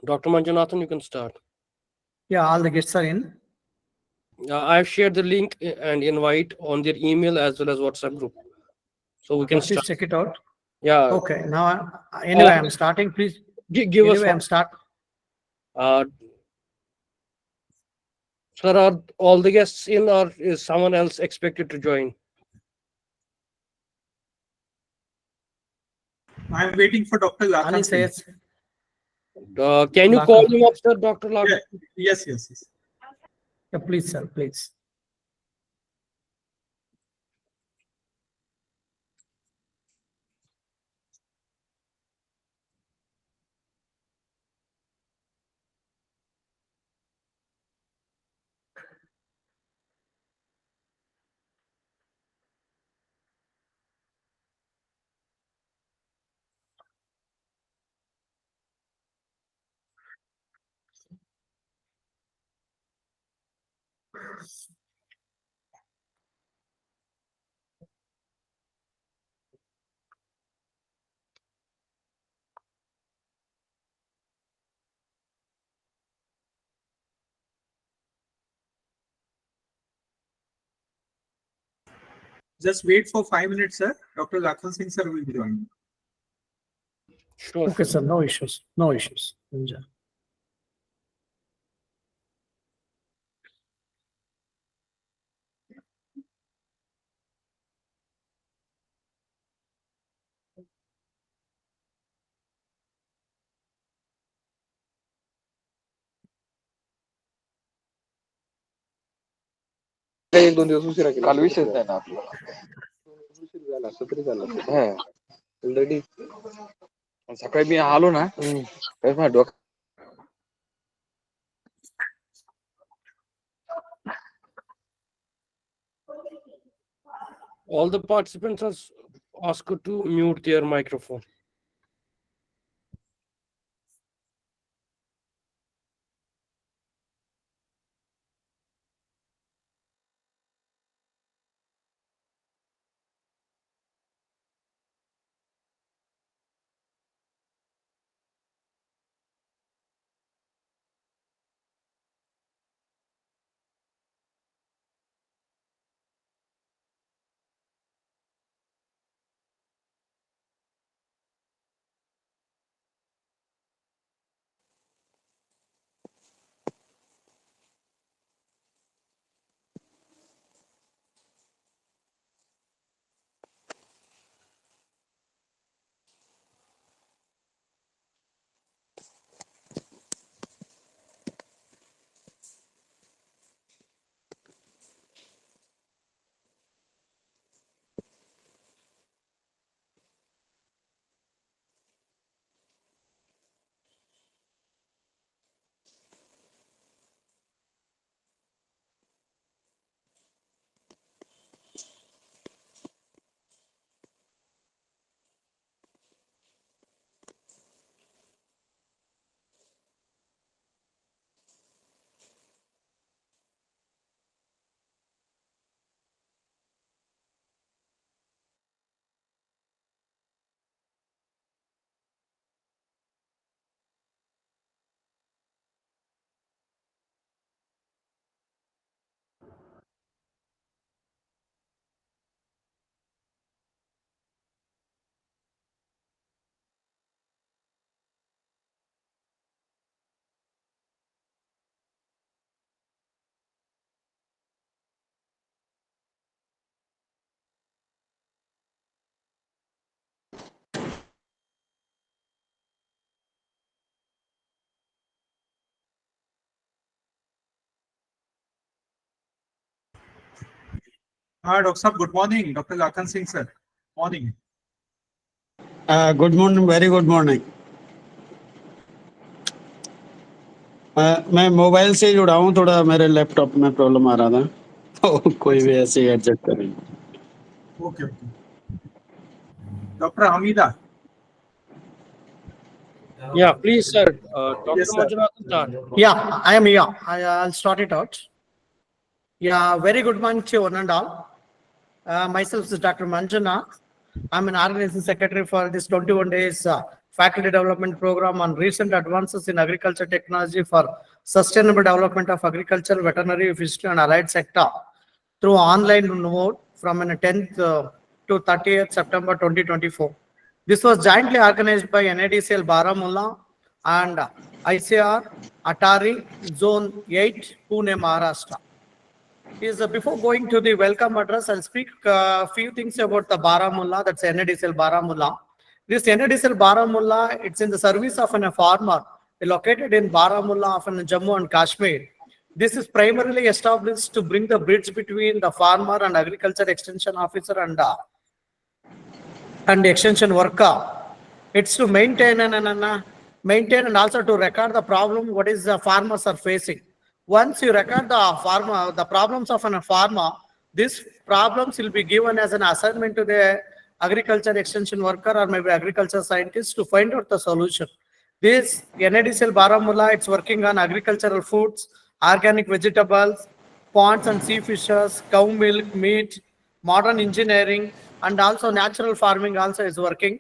Dr. Manjunathan, you can start. Yeah, all the guests are in. I've shared the link and invite on their email as well as WhatsApp group. So we can Please start. check it out. Yeah. Okay, now anyway, I'm starting. Please Give us. anyway, I'm start. Sir, are all the guests in, or is someone else expected to join? I'm waiting for Dr. Lakhan Ali Singh. says, Can you call him up, sir, Dr. Lakhan? Yeah, yes. yeah, please, sir, please. Just wait for 5 minutes, sir. Dr. Lakhan Singh sir will be joining. Sure. Okay, sir, no issues, no issues. Enjoy. एक दोन दिवस उशिरा केला काल विषयच नाही ना आपला उशीर झाला असं तरी झालं हा ऑलरेडी सकाळी मी आलो ना तर माझ्या डोक्यात All the participants are asked to mute their microphone. Dr. Sahab, good morning. Dr. Lakhan Singh sir. Morning. Good morning, very good morning. मैं मोबाइल से जुड़ा हूँ, थोड़ा मेरे लैपटॉप में प्रॉब्लम आ रहा था तो कोई भी ऐसे ही एडजस्ट करेंगे। Okay. Dr. Hamida. Yeah, please, sir. Dr. Yes, sir. Manjunathan, start. Yeah, I am here. I'll start it out. Yeah, very good morning to one and all. Myself is Dr. Manjunath. I'm an organizing secretary for this 21 days faculty development program on recent advances in agriculture technology for sustainable development of agriculture, veterinary, fishery, and allied sector through online mode from 10th to 30th September 2024. This was jointly organized by NADCL Baramulla and ICR Atari Zone 8, Pune, Maharashtra. Before going to the welcome address, I'll speak a few things about the Baramulla, that's NADCL Baramulla. This NADCL Baramulla, it's in the service of a farmer located in Baramulla of Jammu and Kashmir. This is primarily established to bring the bridge between the farmer and agriculture extension officer and extension worker. It's to maintain and also to record the problem what is the farmers are facing. Once you record the problems of a farmer, these problems will be given as an assignment to the agriculture extension worker or maybe agriculture scientist to find out the solution. This NADCL Baramulla, it's working on agricultural foods, organic vegetables, ponds and sea fishes, cow milk, meat, modern engineering, and also natural farming also is working.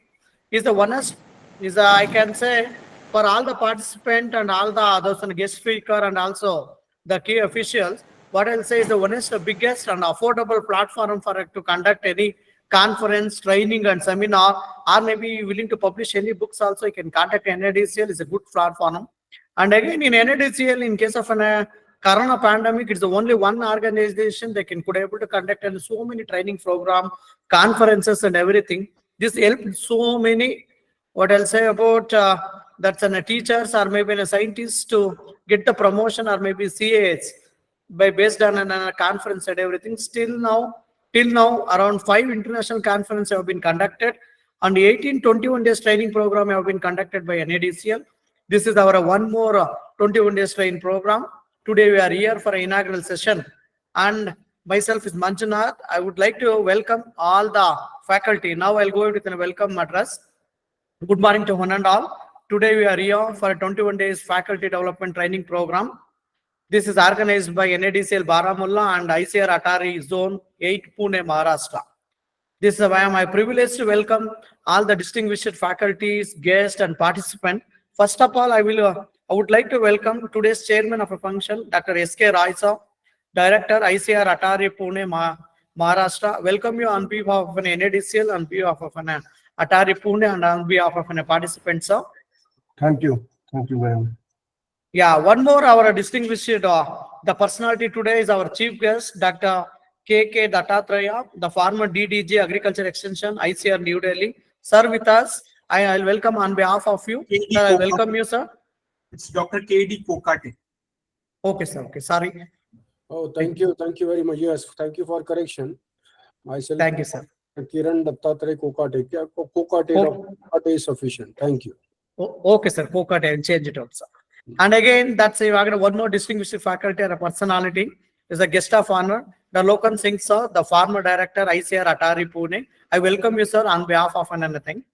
I can say, for all the participant and all the others and guest speaker and also the key officials, what I'll say is one is the biggest and affordable platform for to conduct any conference, training and seminar, or maybe willing to publish any books also. You can contact NADCL, is a good platform. And again, in NADCL, in case of a corona pandemic, it's the only one organization that could able to conduct and so many training program, conferences and everything. This helped so many, what I'll say about that's a teachers or maybe a scientist to get the promotion or maybe CAs by based on a conference and everything. Till now, around 5 international conferences have been conducted and 21 days training program have been conducted by NADCL. This is our one more 21 days training program. Today we are here for an inaugural session, and myself is Manjunath. I would like to welcome all the faculty. Now I'll go with a welcome address. Good morning to one and all. Today we are here for a 21 days faculty development training program. This is organized by NADCL Baramulla and ICR Atari Zone 8, Pune, Maharashtra. This is why my privilege to welcome all the distinguished faculties, guests, and participants. First of all, I would like to welcome today's chairman of a function, Dr. S.K. Roy, Director, ICR Atari Pune, Maharashtra. Welcome you on behalf of an NADCL, on behalf of an Atari Pune, and on behalf of a participant, sir. Thank you. Thank you very much. Yeah, one more, our distinguished, the personality today is our chief guest, Dr. K.K. Dattatreya, the former DDG Agriculture Extension, ICR New Delhi. Sir, with us, I'll welcome on behalf of you. Sir, I welcome you, sir. It's Dr. K.D. Kokate. Okay, sir. Okay, sorry. Oh, thank you. Thank you very much. Yes, thank you for correction. Myself, Thank you, sir. Kiran Dattatreya Kokate. Kokate is sufficient. Thank you. Okay, sir. Kokate, I'll change it out, sir. And again, that's one more distinguished faculty or a personality is a guest of honor, the Lokan Singh, sir, the former director, ICR Atari Pune. I welcome you, sir, on behalf of anything.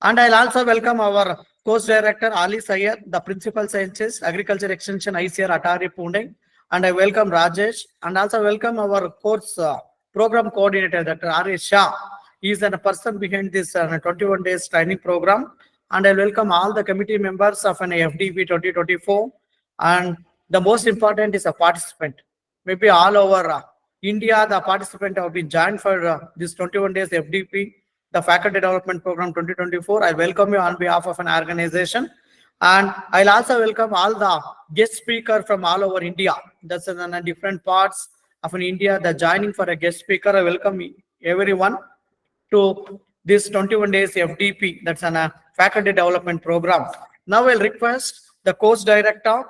And I'll also welcome our course director, Ali Sayed, the principal scientist, agriculture extension, ICR Atari Pune. And I welcome Rajesh, and also welcome our course program coordinator, Dr. R.A. Shah. He is a person behind this 21 days training program. And I welcome all the committee members of an FDP 2024. And the most important is a participant. Maybe all over India, the participant have been joined for this 21 days FDP, the Faculty Development Program 2024. I welcome you on behalf of an organization. And I'll also welcome all the guest speakers from all over India. That's in different parts of India, the joining for a guest speaker. I welcome everyone to this 21 days FDP, that's a faculty development program. Now I'll request the course director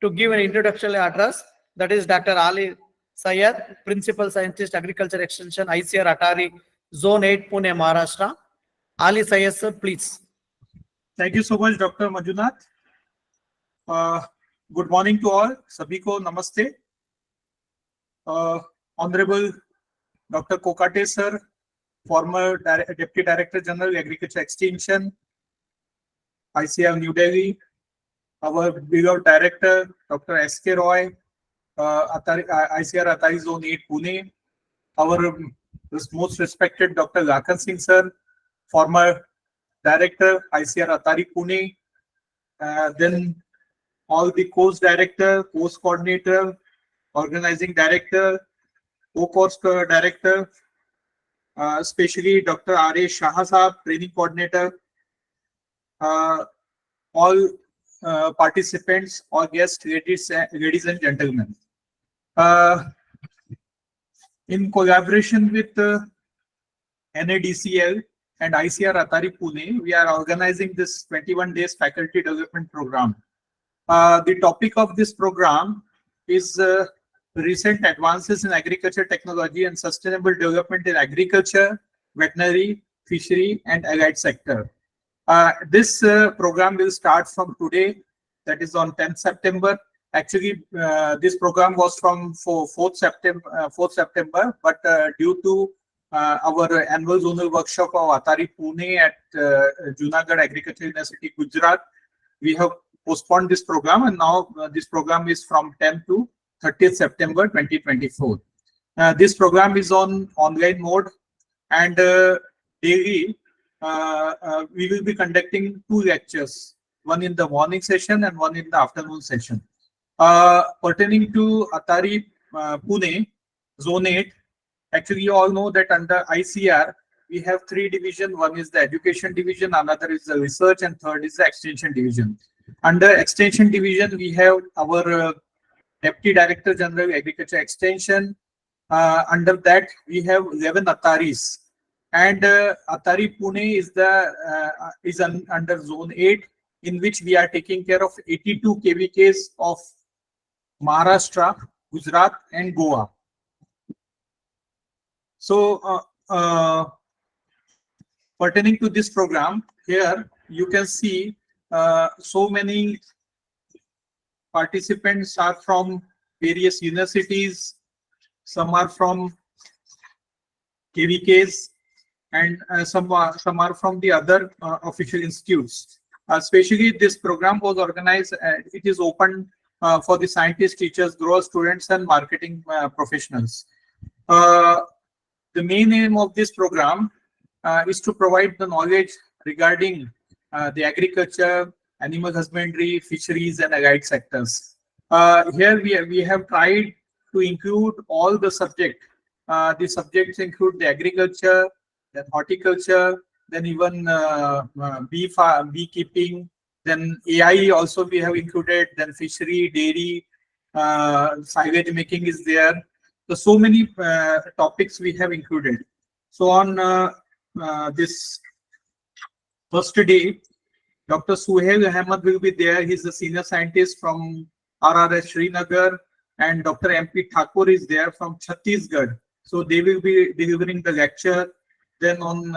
to give an introductory address. That is Dr. Ali Sayed, Principal Scientist, Agriculture Extension, ICR Atari, Zone 8, Pune, Maharashtra. Ali Sayed, sir, please. Thank you so much, Dr. Manjunath. Good morning to all. Sabhi ko namaste. Honorable Dr. Kokate, sir, former Deputy Director General, Agriculture Extension, ICR New Delhi, our beloved Director, Dr. S.K. Roy, ICR Atari Zone 8, Pune, our most respected Dr. Lakan Singh, sir, former director, ICR Atari Pune, then all the course director, course coordinator, organizing director, co-course director, especially Dr. R.A. Shah Saab, training coordinator, all participants or guests, ladies and gentlemen. In collaboration with NADCL and ICR Atari Pune, we are organizing this 21 days faculty development program. The topic of this program is recent advances in agriculture technology and sustainable development in agriculture, veterinary, fishery, and allied sector. This program will start from today, that is on 10th September. Actually, this program was from 4th September, but due to our annual zonal workshop of Atari Pune at Junagadh Agriculture University, Gujarat, we have postponed this program, and now this program is from 10th to 30th September 2024. This program is on online mode, and daily we will be conducting 2 lectures, one in the morning session and one in the afternoon session. Pertaining to Atari Pune, Zone 8, actually you all know that under ICR, we have 3 divisions. One is the education division, another is the research, and third is the extension division. Under extension division, we have our Deputy Director General Agriculture Extension. Under that, we have 11 Ataris. And Atari Pune is under Zone 8, in which we are taking care of 82 KVKs of Maharashtra, Gujarat, and Goa. So, pertaining to this program, here you can see so many participants are from various universities, some are from KVKs, and some are from the other official institutes. Especially this program was organized, it is open for the scientists, teachers, growers, students, and marketing professionals. The main aim of this program is to provide the knowledge regarding the agriculture, animal husbandry, fisheries, and allied sectors. Here we have tried to include all the subjects. The subjects include the agriculture, then horticulture, then even beekeeping, then AI also we have included, then fishery, dairy, silage making is there. So many topics we have included. So on this first day, Dr. Suhail Ahmed will be there. He's a senior scientist from RRS Srinagar, and Dr. MP Thakur is there from Chhattisgarh. So they will be delivering the lecture. Then on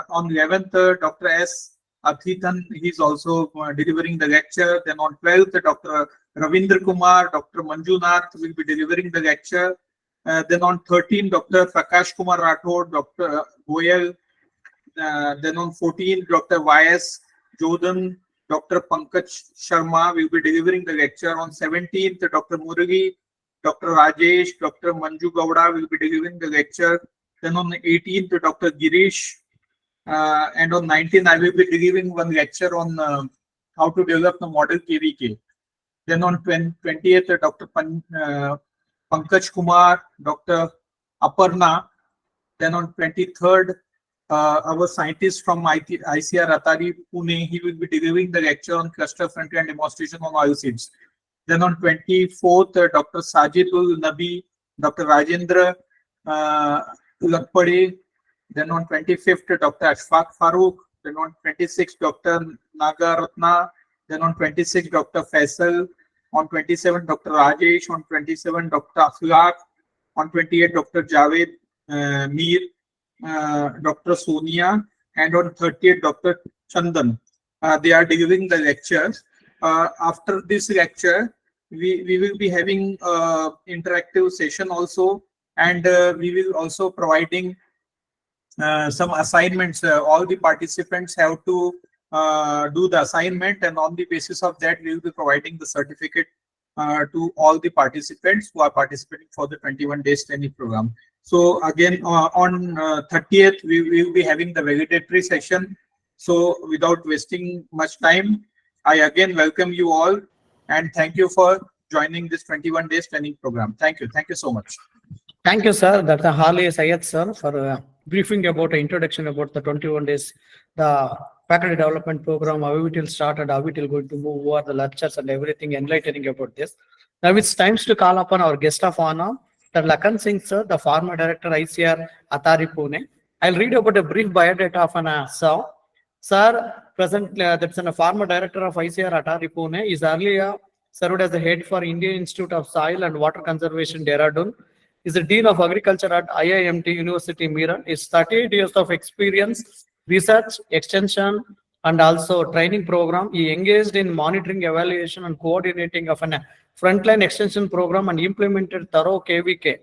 11th, Dr. S. Athithan, he's also delivering the lecture. Then on 12th, Dr. Ravindra Kumar, Dr. Manjunath will be delivering the lecture. Then on 13th, Dr. Prakash Kumar Rathod, Dr. Goyal. Then on 14th, Dr. Y.S. Jodan, Dr. Pankaj Sharma will be delivering the lecture. On 17th, Dr. Murali, Dr. Rajesh, Dr. Manju Gowda will be delivering the lecture. Then on 18th, Dr. Girish. And on 19th, I will be delivering one lecture on how to develop the model KVK. Then on 20th, Dr. Pankaj Kumar, Dr. Aparna. Then on 23rd, our scientist from ICR Atari Pune, he will be delivering the lecture on cluster frontier and demonstration on oilseeds. Then on 24th, Dr. Sajidul Nabi, Dr. Rajendra Lakpade. Then on 25th, Dr. Ashfaq Farooq. Then on 26th, Dr. Nagaratna. Then on 26th, Dr. Faisal. On 27th, Dr. Rajesh. On 27th, Dr. Akhlaq. On 28th, Dr. Javed Mir, Dr. Sonia. And on 30th, Dr. Chandan. They are delivering the lectures. After this lecture, we will be having interactive session also, and we will also providing some assignments. All the participants have to do the assignment, and on the basis of that, we will be providing the certificate to all the participants who are participating for the 21 days training program. So again, on 30th, we will be having the validatory session. So without wasting much time, I again welcome you all and thank you for joining this 21 days training program. Thank you. Thank you so much. Thank you, sir. Dr. Harley Sayed, sir, for briefing about the introduction about the 21 days, the faculty development program, how it will start and how it will going to move over the lectures and everything, enlightening about this. Now it's time to call upon our guest of honor, the Lakan Singh, sir, the former director ICR Atari Pune. I'll read about a brief biodata of an sir. Sir, present that's a former director of ICR Atari Pune, is earlier served as the head for Indian Institute of Soil and Water Conservation, Dehradun. Is the Dean of Agriculture at IIMT University, Meerut. Is 38 years of experience, research, extension, and also training program. He engaged in monitoring, evaluation, and coordinating of a frontline extension program and implemented thorough KVK.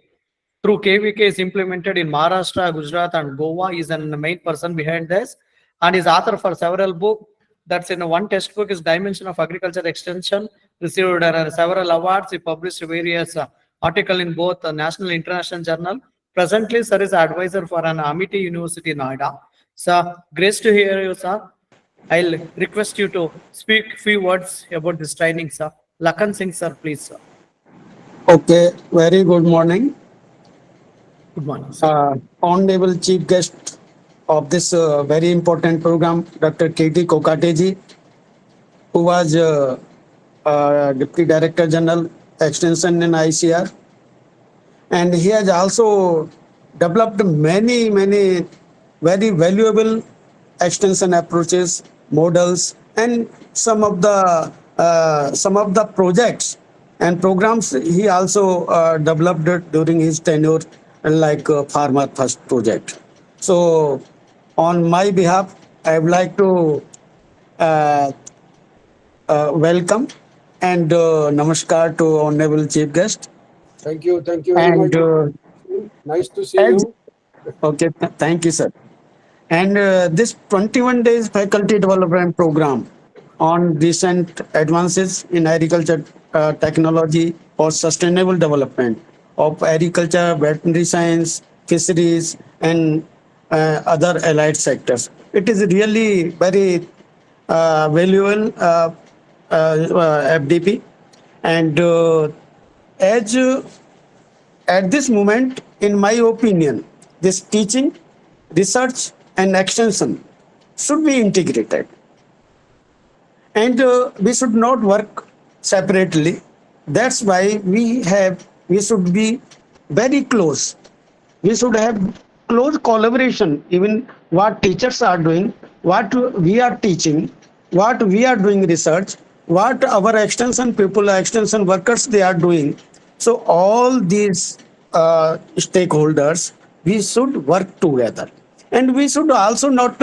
Through KVK is implemented in Maharashtra, Gujarat, and Goa. He is the main person behind this and is author for several books. That's in one textbook is Dimension of Agriculture Extension, received several awards. He published various article in both national and international journal. Presently, sir is advisor for an Amity University, Noida. Sir, great to hear you, sir. I'll request you to speak few words about this training, sir. Lakan Singh, sir, please, sir. Okay, very good morning. Good morning, sir. Honorable Chief Guest of this very important program, Dr. K.T. Kokate, who was Deputy Director General Extension in ICR. And he has also developed many very valuable extension approaches, models, and some of the projects and programs he also developed during his tenure, like Farmer First project. So on my behalf, I would like to welcome and namaskar to Honorable Chief Guest. Thank you very And much. Nice to see as- you. okay, thank you, sir. And this 21 days faculty development program on recent advances in agriculture technology for sustainable development of agriculture, veterinary science, fisheries, and other allied sectors. It is really very valuable FDP. And as at this moment, in my opinion, this teaching, research, and extension should be integrated. And we should not work separately. That's why we should be very close. We should have close collaboration, even what teachers are doing, what we are teaching, what we are doing research, what our extension people, extension workers, they are doing. So all these stakeholders, we should work together. And we should also not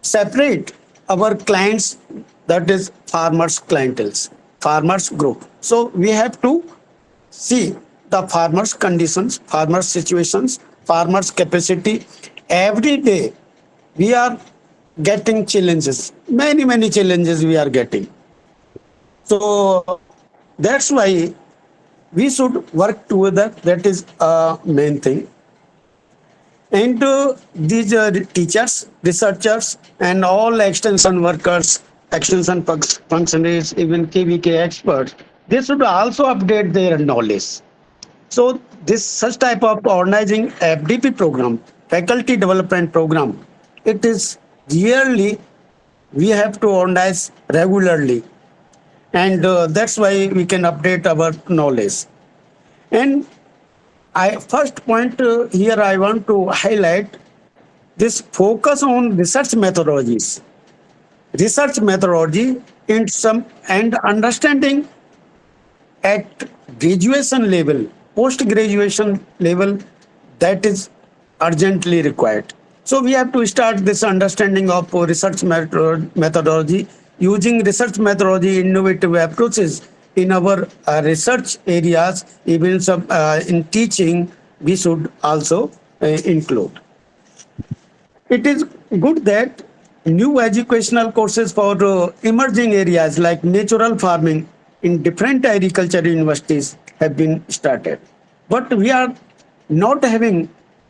separate our clients, that is farmers clienteles, farmers group. So we have to see the farmers conditions, farmers situations, farmers capacity. Every day we are getting challenges, many challenges we are getting. So that's why we should work together. That is a main thing. And these teachers, researchers, and all extension workers, extension functionaries, even KVK experts, they should also update their knowledge. So this such type of organizing FDP program, faculty development program, it is yearly we have to organize regularly. And that's why we can update our knowledge. And first point here I want to highlight this focus on research methodologies. Research methodology in some and understanding at graduation level, post-graduation level, that is urgently required. So we have to start this understanding of research methodology, using research methodology, innovative approaches in our research areas, even some in teaching, we should also include. It is good that new educational courses for emerging areas like natural farming in different agriculture universities have been started. But we are not having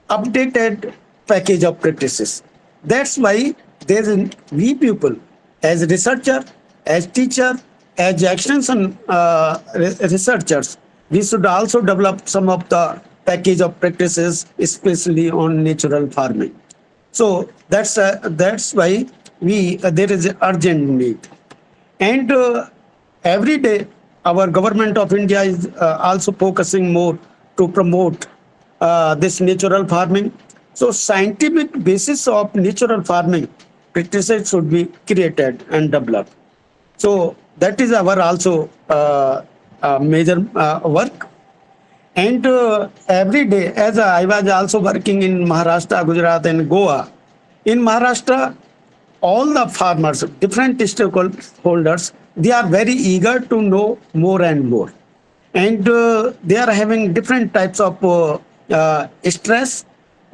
updated package of practices. That's why there is we people as researcher, as teacher, as extension researchers, we should also develop some of the package of practices, especially on natural farming. So that's why we there is urgent need. And every day, our government of India is also focusing more to promote this natural farming. So scientific basis of natural farming practices should be created and developed. So that is our also major work. And every day, as I was also working in Maharashtra, Gujarat, and Goa, in Maharashtra, all the farmers, different stakeholders, they are very eager to know more and more. And they are having different types of stress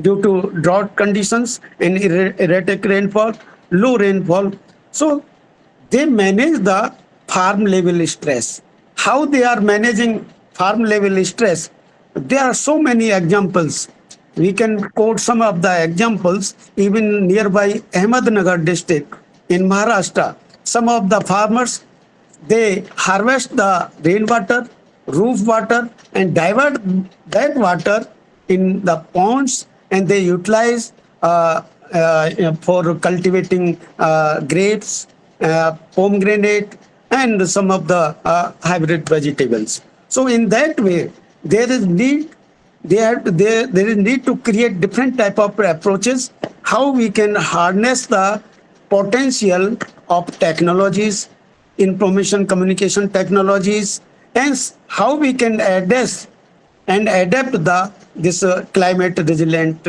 due to drought conditions and erratic rainfall, low rainfall. So they manage the farm level stress. How they are managing farm level stress? There are so many examples. We can quote some of the examples. Even nearby Ahmednagar district in Maharashtra, some of the farmers, they harvest the rainwater, roof water, and divert that water in the ponds, and they utilize for cultivating grapes, pomegranate, and some of the hybrid vegetables. So in that way, there is need. There is need to create different type of approaches. How we can harness the potential of technologies, information communication technologies, and how we can address and adapt the this climate resilient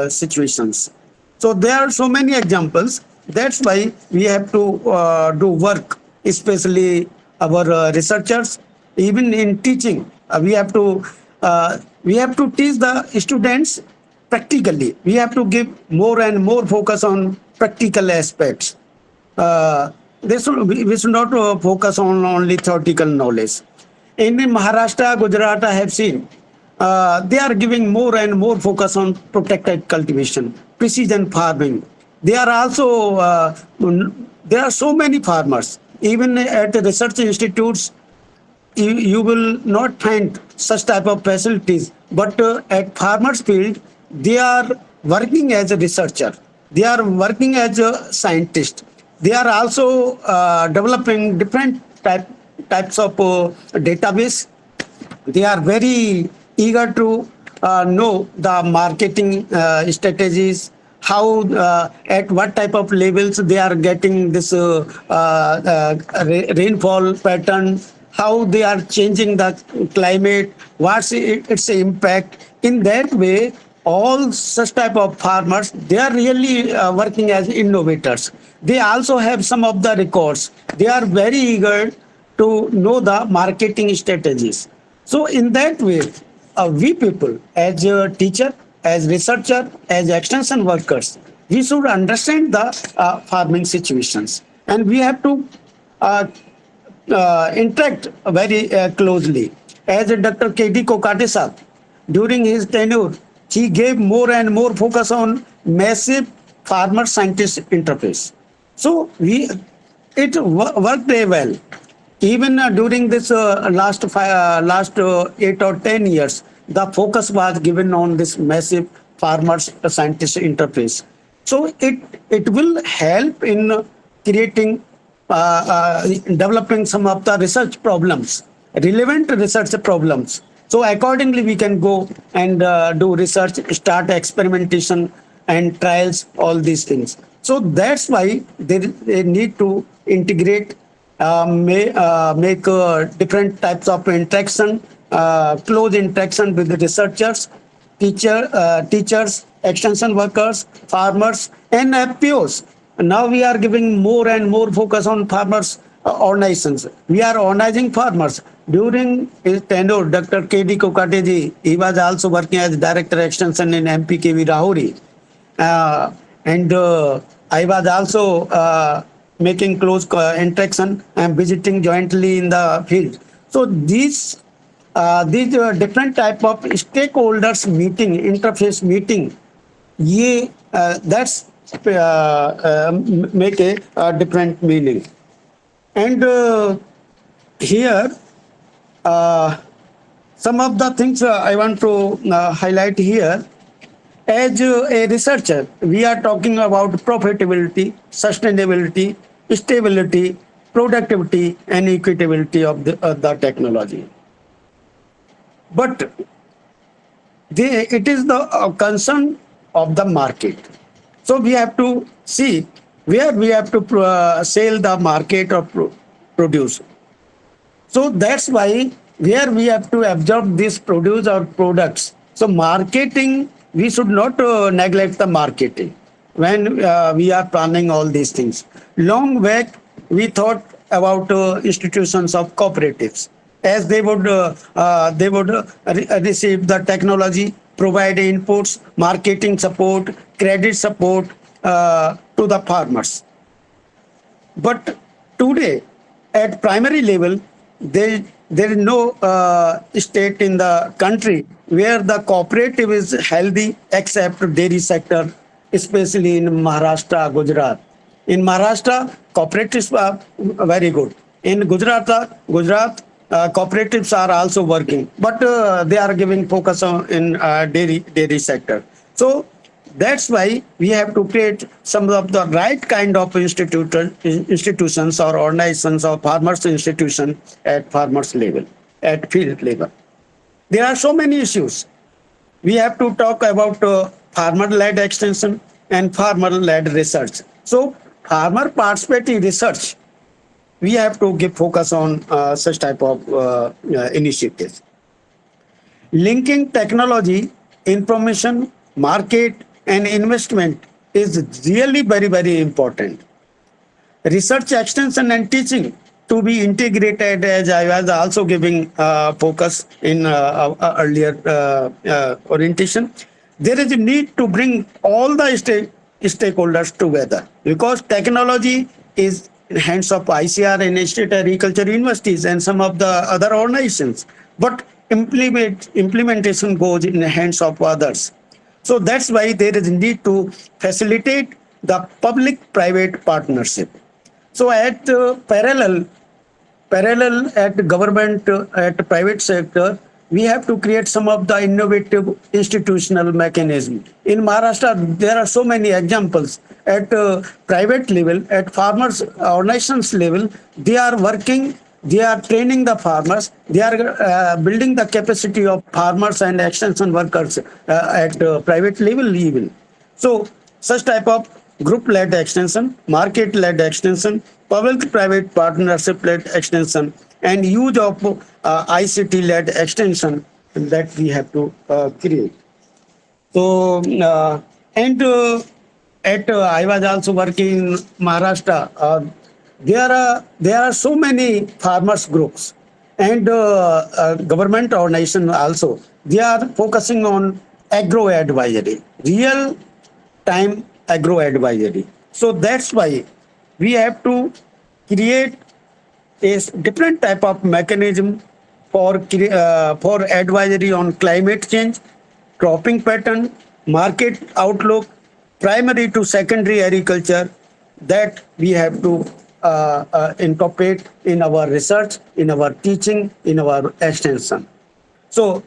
situations. So there are so many examples. That's why we have to do work, especially our researchers. Even in teaching, we have to teach the students practically. We have to give more and more focus on practical aspects. We should not focus on only theoretical knowledge. In Maharashtra, Gujarat, I have seen they are giving more and more focus on protected cultivation, precision farming. They are also there are so many farmers. Even at the research institutes, you will not find such type of facilities. But at farmers field, they are working as a researcher. They are working as a scientist. They are also developing different types of database. They are very eager to know the marketing strategies, how at what type of levels they are getting this rainfall pattern, how they are changing the climate, what's its impact. In that way, all such type of farmers, they are really working as innovators. They also have some of the records. They are very eager to know the marketing strategies. So in that way, we people as a teacher, as researcher, as extension workers, we should understand the farming situations, and we have to interact very closely. As Dr. K.D. Kokate sir, during his tenure, he gave more and more focus on massive farmer-scientist interface. So worked very well. Even during this last 8 or 10 years, the focus was given on this massive farmers-scientist interface. So it will help in creating developing some of the research problems, relevant research problems. So accordingly, we can go and do research, start experimentation and trials, all these things. So that's why they need to integrate, make different types of interaction, close interaction with the researchers, teachers, extension workers, farmers, and FPOs. Now we are giving more and more focus on farmers organizations. We are organizing farmers. During his tenure, Dr. K.D. Kokate ji, he was also working as Director Extension in MPKV Rahuri. And I was also making close interaction and visiting jointly in the field. So these different type of stakeholders meeting, interface meeting, that's make a different meaning. And here, uh, some of the things I want to highlight here. As a researcher, we are talking about profitability, sustainability, stability, productivity, and equitability of the technology. But it is the concern of the market. So we have to see where we have to sell the market or produce. So that's why where we have to absorb this produce or products. So marketing, we should not neglect the marketing when we are planning all these things. Long back, we thought about institutions of cooperatives as they would receive the technology, provide inputs, marketing support, credit support to the farmers. But today, at primary level, there is no state in the country where the cooperative is healthy except dairy sector, especially in Maharashtra, Gujarat. In Maharashtra, cooperatives are very good. In Gujarat, cooperatives are also working, but they are giving focus on in dairy sector. So that's why we have to create some of the right kind of institutions or organizations or farmers institution at farmers level, at field level. There are so many issues. We have to talk about farmer-led extension and farmer-led research. So farmer participating research, we have to give focus on such type of initiatives. Linking technology, information, market, and investment is really very, very important. Research extension and teaching to be integrated, as I was also giving focus in earlier orientation. There is a need to bring all the stakeholders together because technology is in hands of ICR and state agriculture universities and some of the other organizations, but implementation goes in the hands of others. So that's why there is a need to facilitate the public-private partnership. So at parallel at government, at private sector, we have to create some of the innovative institutional mechanism. In Maharashtra, there are so many examples. At private level, at farmers organizations level, they are working, they are training the farmers, they are building the capacity of farmers and extension workers at private level even. So such type of group-led extension, market-led extension, public-private partnership-led extension, and use of ICT-led extension that we have to create. So, I was also working in Maharashtra. There are so many farmers groups and government organization also. They are focusing on agro advisory, real time agro advisory. So that's why we have to create a different type of mechanism for advisory on climate change, cropping pattern, market outlook, primary to secondary agriculture that we have to incorporate in our research, in our teaching, in our extension. So,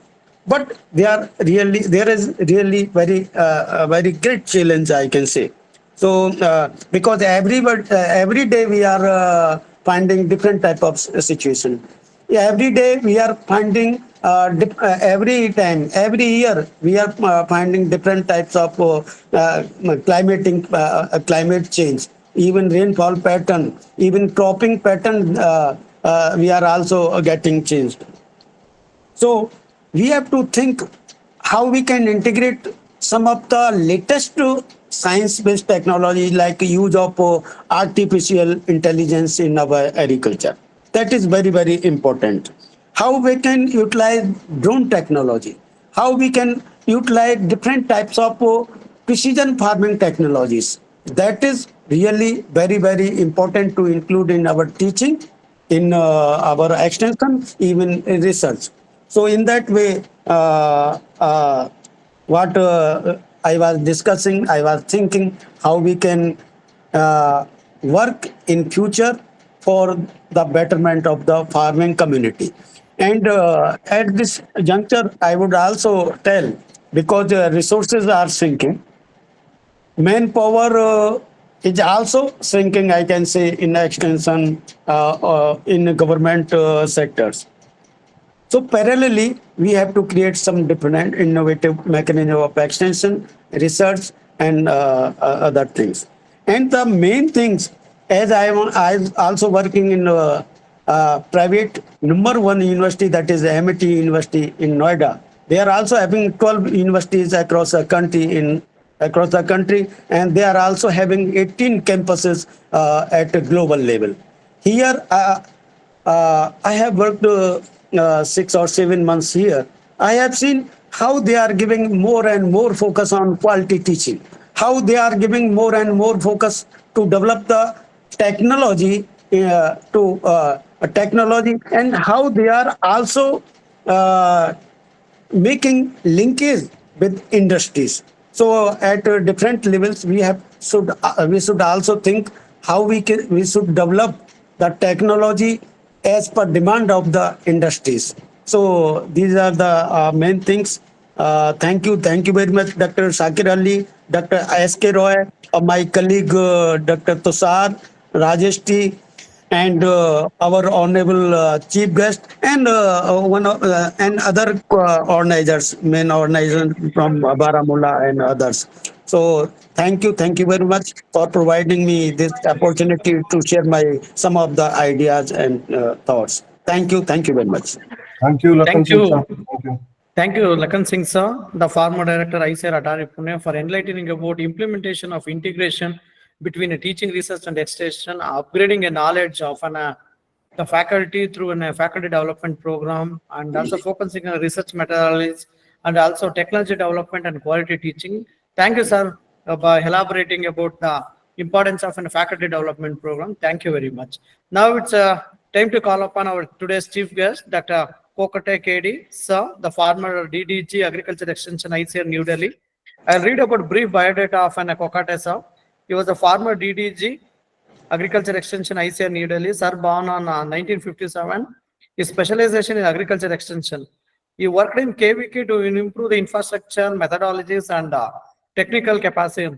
but there is really very great challenge, I can say. So, because every day we are finding different type of situation. Yeah, every day we are finding every time, every year we are finding different types of climate change, even rainfall pattern, even cropping pattern. We are also getting changed. So we have to think how we can integrate some of the latest science-based technology like use of artificial intelligence in our agriculture. That is very, very important. How we can utilize drone technology, how we can utilize different types of precision farming technologies. That is really very, very important to include in our teaching, in our extension, even in research. So in that way, what I was discussing, I was thinking how we can work in future for the betterment of the farming community. And at this juncture, I would also tell, because resources are shrinking, manpower is also shrinking, I can say, in extension, in government sectors. So parallelly, we have to create some different innovative mechanism of extension, research, and other things. And the main things, as I also working in private number one university, that is MIT University in Noida. They are also having 12 universities across the country, and they are also having 18 campuses at a global level. Here, I have worked 6 or 7 months here. I have seen how they are giving more and more focus on quality teaching, how they are giving more and more focus to develop the technology, technology, and how they are also uh, making linkage with industries. So at different levels, we should also think how we should develop the technology as per demand of the industries. So these are the main things. Thank you very much, Dr. Shakir Ali, Dr. S.K. Roy, my colleague Dr. Tushar, Rajesh T, and our honorable chief guest, and and other organizers, main organizers from Baramulla and others. So thank you very much for providing me this opportunity to share my some of the ideas and thoughts. Thank you very much. Thank you, Lakan Thank Singh sir. you. Thank you. Thank you, Lakan Singh sir, the former director ICAR Atari Pune, for enlightening about implementation of integration between a teaching, research, and extension, upgrading a knowledge of the faculty through a faculty development program, and also focusing on research methodologies and also technology development and quality teaching. Thank you, sir, by elaborating about the importance of a faculty development program. Thank you very much. Now it's time to call upon our today's chief guest, Dr. Kokate KD, sir, the former DDG Agriculture Extension ICAR New Delhi. I'll read about brief biodata of an Kokate, sir. He was a former DDG Agriculture Extension ICAR New Delhi, sir, born on 1957. His specialization in agriculture extension. He worked in KVK to improve the infrastructure, methodologies, and technical capacity.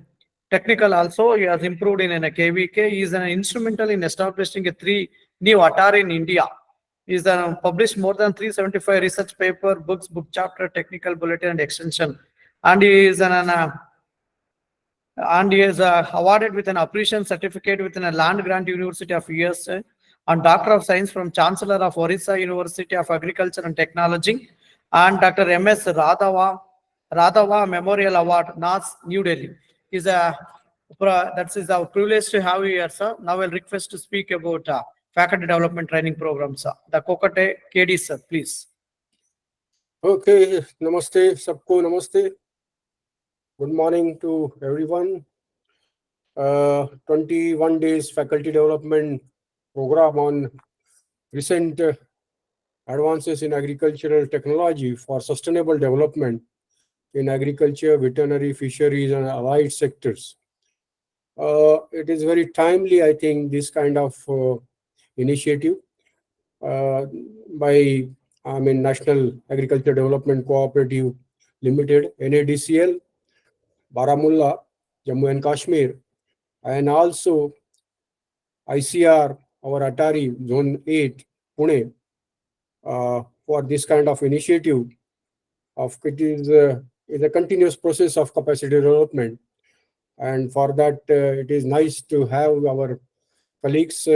Technical also, he has improved in a KVK. He is an instrumental in establishing a 3 new Atari in India. He is published more than 375 research paper, books, book chapter, technical bulletin, and extension. And he is awarded with an appreciation certificate within a land grant University of USA and Doctor of Science from Chancellor of Orissa University of Agriculture and Technology and Dr. M.S. Radhava Memorial Award, NAS, New Delhi. That is our privilege to have you here, sir. Now I'll request to speak about faculty development training program, sir. The Kokate KD, sir, please. Okay, namaste, sabko namaste. Good morning to everyone. 21 days faculty development program on recent advances in agricultural technology for sustainable development in agriculture, veterinary, fisheries, and allied sectors. It is very timely, I think, this kind of initiative by National Agriculture Development Cooperative Limited, NADCL, Baramulla, Jammu and Kashmir, and also ICR, our Atari Zone 8, Pune, for this kind of initiative. It is a continuous process of capacity development. And for that, it is nice to have our colleagues,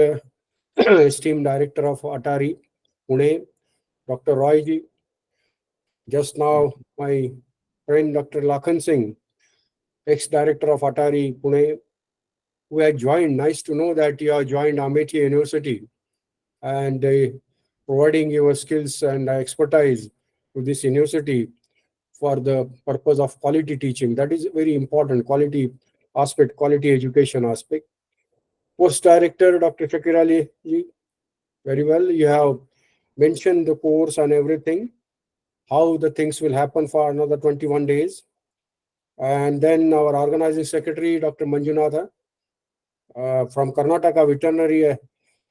esteemed director of Atari, Pune, Dr. Roy. Just now, my friend Dr. Lakan Singh, ex-director of Atari, Pune, who had joined. Nice to know that you have joined Amity University and providing your skills and expertise to this university for the purpose of quality teaching. That is very important, quality aspect, quality education aspect. Post-director, Dr. Shakir Ali, very well. You have mentioned the course and everything, how the things will happen for another 21 days. And then our organizing secretary, Dr. Manjunatha, from Karnataka Veterinary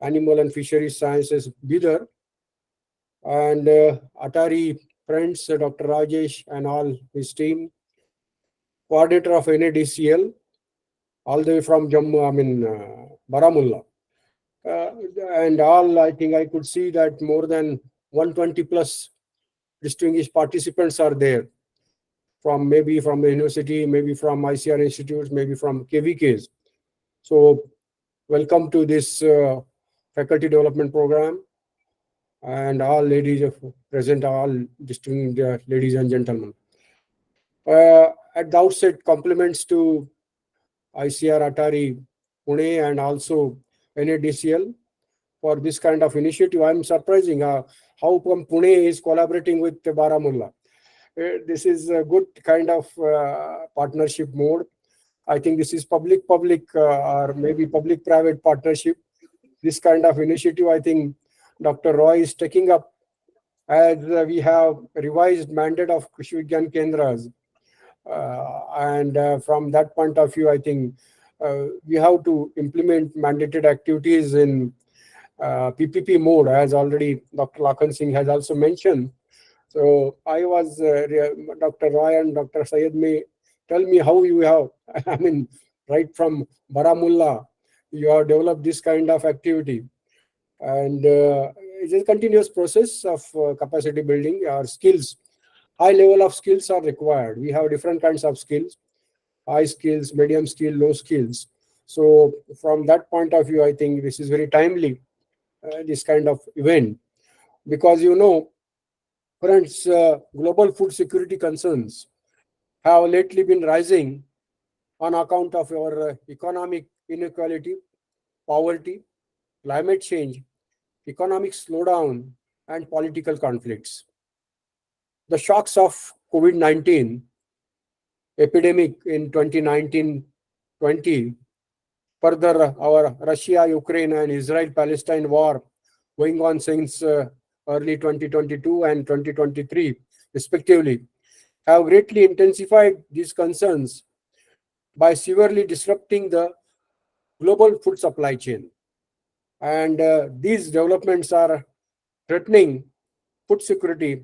Animal and Fisheries Sciences, Bidar, and Atari friends, Dr. Rajesh and all his team, coordinator of NADCL, all the way from Jammu, Baramulla. And all, I think I could see that more than 120 plus distinguished participants are there, from maybe from the university, maybe from ICR institutes, maybe from KVKs. So welcome to this faculty development program, and all ladies of present, all distinguished ladies and gentlemen. At the outset, compliments to ICR Atari Pune and also NADCL for this kind of initiative. I'm surprising how come Pune is collaborating with Baramulla. This is a good kind of partnership mode. I think this is public-public or maybe public-private partnership. This kind of initiative, I think Dr. Roy is taking up, as we have revised mandate of Krishi Vigyan Kendras. And from that point of view, I think we have to implement mandated activities in PPP mode, as already Dr. Lakhan Singh has also mentioned. So I was, Dr. Roy and Dr. Syed may tell me how you have, I mean, right from Baramulla, you have developed this kind of activity. And it's a continuous process of capacity building. Our skills, high level of skills are required. We have different kinds of skills, high skills, medium skill, low skills. So from that point of view, I think this is very timely, this kind of event, because friends, global food security concerns have lately been rising on account of our economic inequality, poverty, climate change, economic slowdown, and political conflicts. The shocks of COVID-19 epidemic in 2019-20, further our Russia-Ukraine and Israel-Palestine war going on since early 2022 and 2023, respectively, have greatly intensified these concerns by severely disrupting the global food supply chain. And these developments are threatening food security,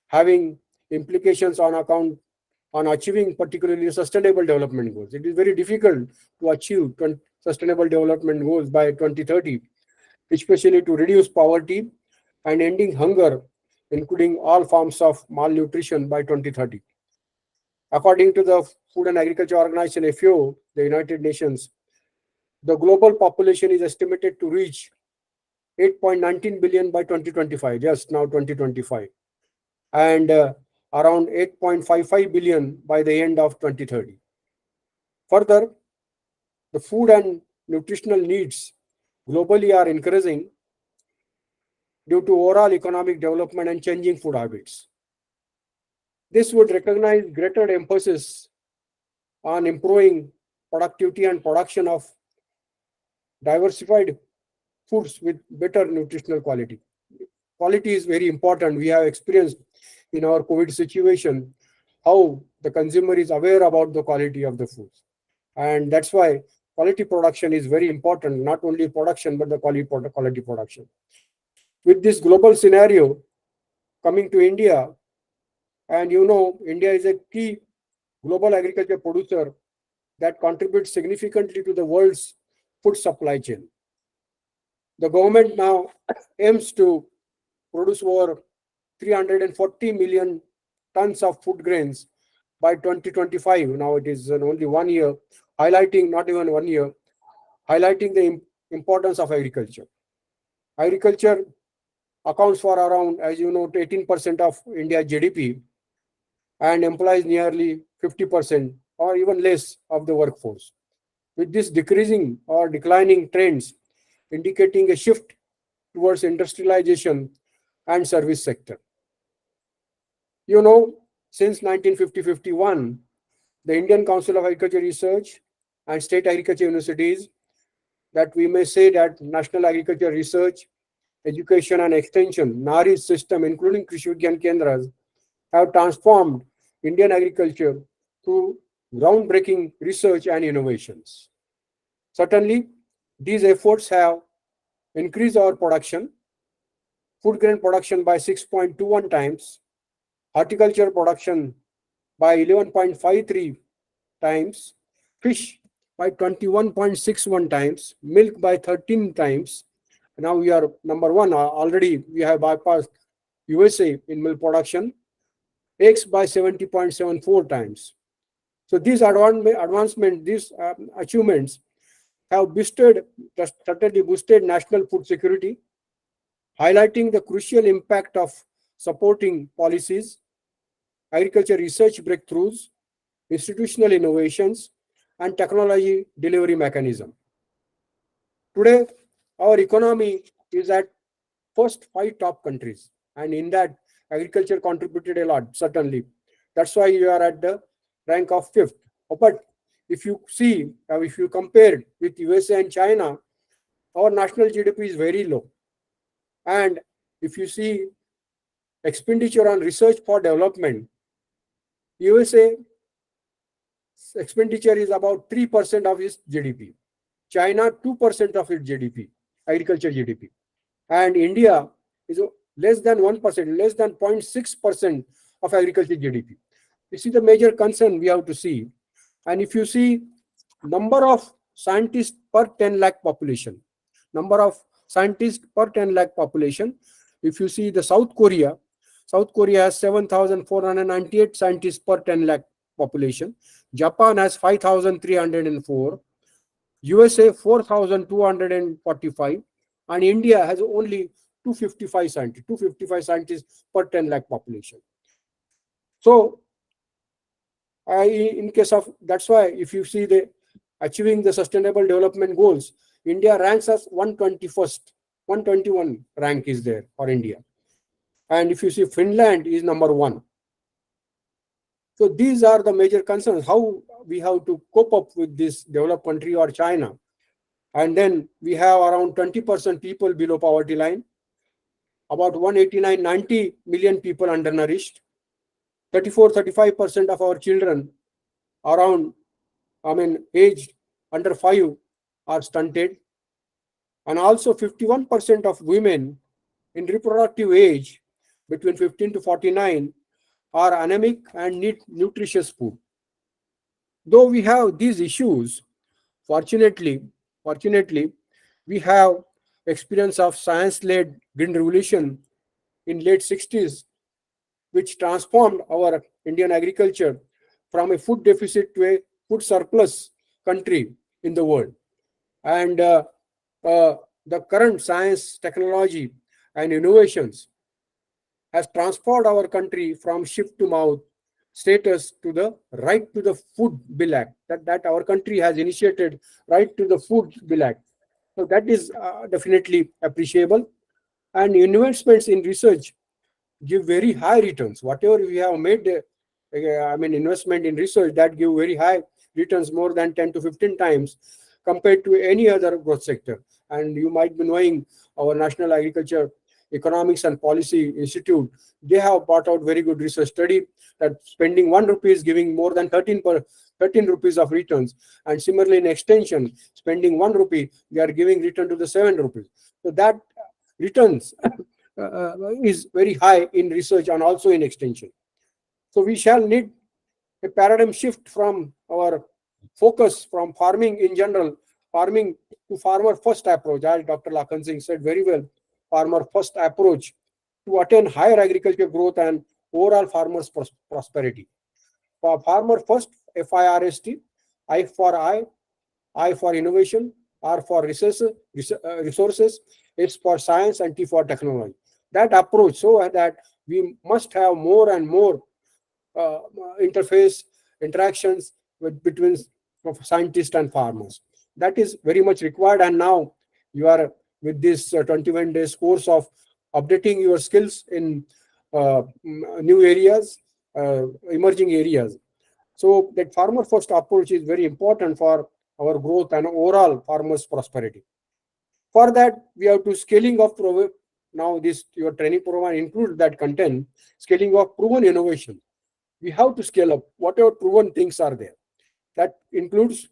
having implications on achieving particularly sustainable development goals. It is very difficult to achieve sustainable development goals by 2030, especially to reduce poverty and ending hunger, including all forms of malnutrition by 2030. According to the Food and Agriculture Organization, FAO, the United Nations, the global population is estimated to reach 8.19 billion by 2025, just now 2025, and around 8.55 billion by the end of 2030. Further, the food and nutritional needs globally are increasing due to overall economic development and changing food habits. This would recognize greater emphasis on improving productivity and production of diversified foods with better nutritional quality. Quality is very important. We have experienced in our COVID situation how the consumer is aware about the quality of the foods. And that's why quality production is very important, not only production, but the quality production. With this global scenario coming to India, and India is a key global agriculture producer that contributes significantly to the world's food supply chain. The government now aims to produce over 340 million tons of food grains by 2025. Now it is only 1 year, highlighting, not even 1 year, highlighting the importance of agriculture. Agriculture accounts for around, as you know, 18% of India's GDP and employs nearly 50% or even less of the workforce. With this decreasing or declining trends indicating a shift towards industrialization and service sector. Since 1950-51, the Indian Council of Agriculture Research and State Agriculture Universities, that we may say that National Agriculture Research, Education and Extension, NARI system, including Krishi Vigyan Kendras, have transformed Indian agriculture through groundbreaking research and innovations. Certainly, these efforts have increased our production, food grain production by 6.21 times, horticulture production by 11.53 times, fish by 21.61 times, milk by 13 times. Now we are number one. Already we have bypassed USA in milk production, eggs by 70.74 times. So these advancement, these achievements have certainly boosted national food security, highlighting the crucial impact of supporting policies, agriculture research breakthroughs, institutional innovations, and technology delivery mechanism. Today, our economy is at first 5 top countries, and in that, agriculture contributed a lot, certainly. That's why you are at the rank of 5th. But if you see, if you compare with USA and China, our national GDP is very low. And if you see expenditure on research for development, USA expenditure is about 3% of its GDP. China, 2% of its GDP, agriculture GDP. And India is less than 1%, less than 0.6% of agriculture GDP. This is the major concern we have to see. And if you see number of scientists per 10 lakh population, number of scientists per 10 lakh population, if you see the South Korea has 7,498 scientists per 10 lakh population. Japan has 5,304. USA 4,245. And India has only 255 scientists per 10 lakh population. So, in case of, that's why if you see the achieving the sustainable development goals, India ranks as 121st, 121 rank is there for India. And if you see Finland is number 1. So these are the major concerns, how we have to cope up with this developed country or China. And then we have around 20% people below poverty line, about 189-90 million people undernourished, 34-35% of our children around, aged under 5 are stunted, and also 51% of women in reproductive age between 15 to 49 are anemic and need nutritious food. Though we have these issues, fortunately, we have experience of science-led green revolution in late 60s, which transformed our Indian agriculture from a food deficit to a food surplus country in the world. And the current science, technology, and innovations has transformed our country from ship to mouth status to the right to the food bill act, that our country has initiated right to the food bill act. So that is definitely appreciable. And investments in research give very high returns. Whatever we have made, investment in research, that give very high returns, more than 10 to 15 times compared to any other growth sector. And you might be knowing our National Agriculture Economics and Policy Institute, they have brought out very good research study that spending 1 rupee is giving more than 13 rupees of returns. And similarly in extension, spending 1 rupee, they are giving return to the 7 rupees. So that returns is very high in research and also in extension. So we shall need a paradigm shift from our focus from farming in general, farming to farmer first approach, as Dr. Lakhan Singh said very well, farmer first approach to attain higher agriculture growth and overall farmers prosperity. For farmer first, FIRST, I for innovation, R for resources, S for science, and T for technology. That approach, so that we must have more and more interactions between scientists and farmers. That is very much required. And now you are with this 21 days course of updating your skills in new areas, emerging areas. So that farmer first approach is very important for our growth and overall farmers' prosperity. For that, we have to scaling of now this your training program includes that content, scaling of proven innovation. We have to scale up whatever proven things are there. That includes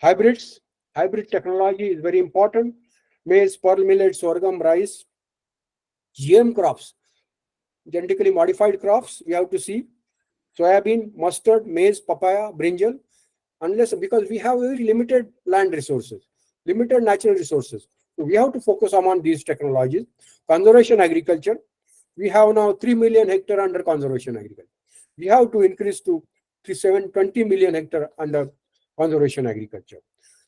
hybrids. Hybrid technology is very important. Maize, pearl millet, sorghum, rice, GM crops, genetically modified crops, we have to see soybean, mustard, maize, papaya, brinjal, unless because we have very limited land resources, limited natural resources. So we have to focus on these technologies. Conservation agriculture, we have now 3 million hectare under conservation agriculture. We have to increase to 20 million hectare under conservation agriculture.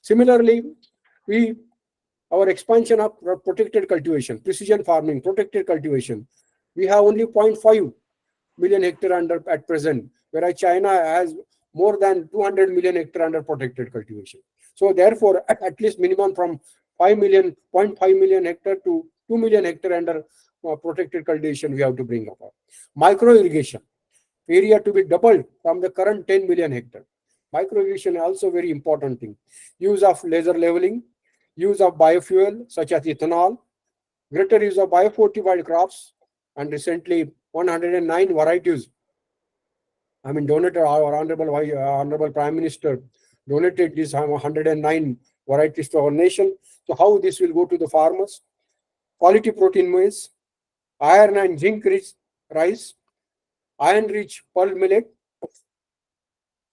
Similarly, our expansion of protected cultivation, precision farming, protected cultivation, we have only 0.5 million hectare under at present, whereas China has more than 200 million hectare under protected cultivation. So therefore, at least minimum from 0.5 million hectare to 2 million hectare under protected cultivation we have to bring up. Micro irrigation, area to be doubled from the current 10 million hectare. Micro irrigation is also very important thing. Use of laser leveling, use of biofuel such as ethanol, greater use of biofortified crops, and recently 109 varieties. Donated our Honorable Prime Minister donated these 109 varieties to our nation. So how this will go to the farmers? Quality protein maize, iron and zinc rich rice, iron rich pearl millet,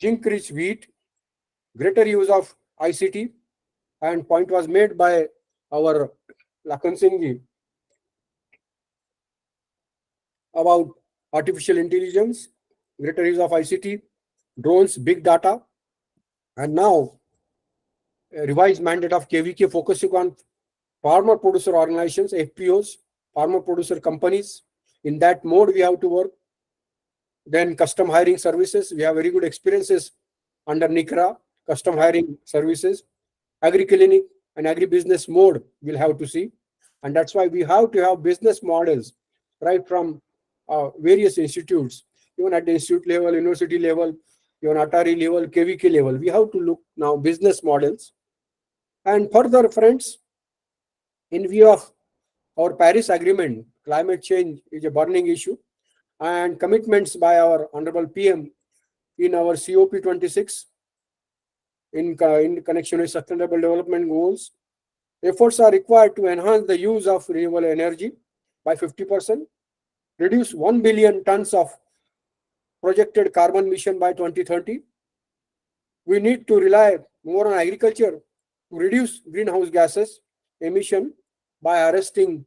zinc rich wheat, greater use of ICT, and point was made by our Lakan Singh ji about artificial intelligence, greater use of ICT, drones, big data, and now a revised mandate of KVK focusing on farmer producer organizations, FPOs, farmer producer companies. In that mode, we have to work. Then custom hiring services, we have very good experiences under NICRA, custom hiring services, agri-clinic and agri-business mode we'll have to see. And that's why we have to have business models right from various institutes, even at the institute level, university level, even Atari level, KVK level. We have to look now business models. And further, friends, in view of our Paris Agreement, climate change is a burning issue, and commitments by our Honorable PM in our COP26 in connection with Sustainable Development Goals, efforts are required to enhance the use of renewable energy by 50%, reduce 1 billion tons of projected carbon emission by 2030. We need to rely more on agriculture to reduce greenhouse gases emission by arresting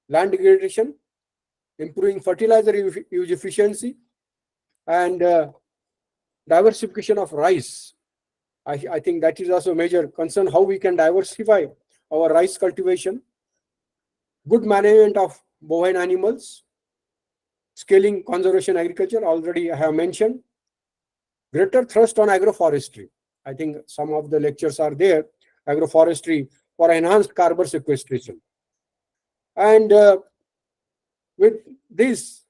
land degradation, improving fertilizer use efficiency, and diversification of rice. I think that is also a major concern, how we can diversify our rice cultivation, good management of bovine animals, scaling conservation agriculture, already I have mentioned, greater thrust on agroforestry. I think some of the lectures are there, agroforestry for enhanced carbon sequestration. And with this,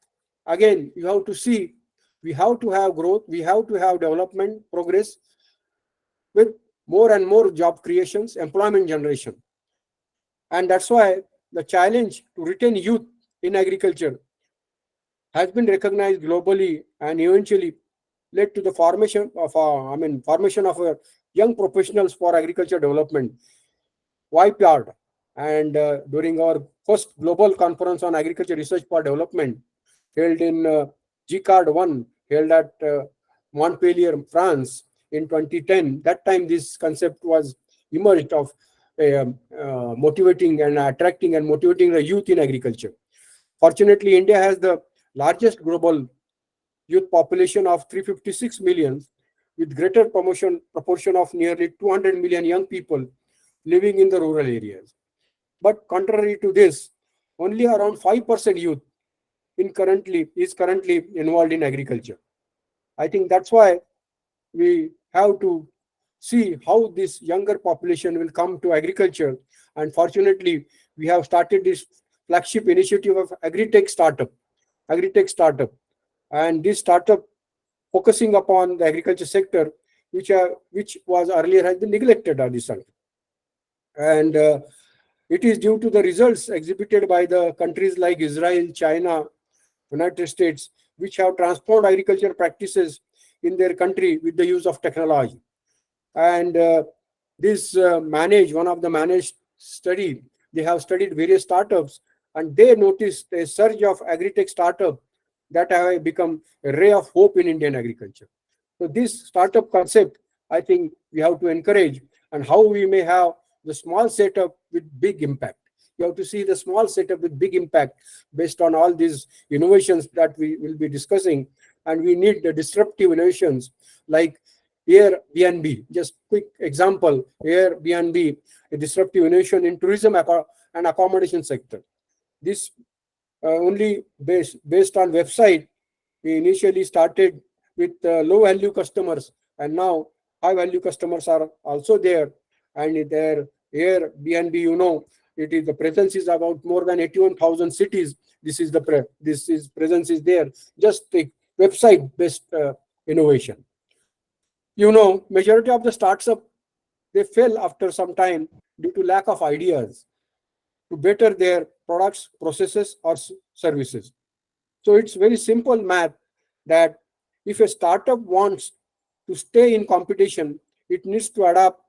again, you have to see, we have to have growth, we have to have development, progress, with more and more job creations, employment generation. And that's why the challenge to retain youth in agriculture has been recognized globally and eventually led to the formation of young professionals for agriculture development, YPARD. And during our first global conference on agriculture research for development, held in GCARD 1, held at Montpellier, France in 2010, that time this concept was emerged of motivating and attracting and motivating the youth in agriculture. Fortunately, India has the largest global youth population of 356 million, with greater proportion of nearly 200 million young people living in the rural areas. But contrary to this, only around 5% youth is currently involved in agriculture. I think that's why we have to see how this younger population will come to agriculture. And fortunately, we have started this flagship initiative of agri-tech startup. And this startup focusing upon the agriculture sector, which was earlier has been neglected at this time. And it is due to the results exhibited by the countries like Israel, China, United States, which have transformed agriculture practices in their country with the use of technology. And this one of the managed study, they have studied various startups, and they noticed a surge of agri-tech startup that have become a ray of hope in Indian agriculture. So this startup concept, I think we have to encourage, and how we may have the small setup with big impact. You have to see the small setup with big impact based on all these innovations that we will be discussing. And we need the disruptive innovations like Airbnb. Just quick example, Airbnb, a disruptive innovation in tourism and accommodation sector. This only based on website. We initially started with low value customers, and now high value customers are also there. And their Airbnb, it is the presence is about more than 81,000 cities. This is presence is there. Just a website based innovation. Majority of the startups, they fail after some time due to lack of ideas to better their products, processes, or services. So it's very simple math that if a startup wants to stay in competition, it needs to adopt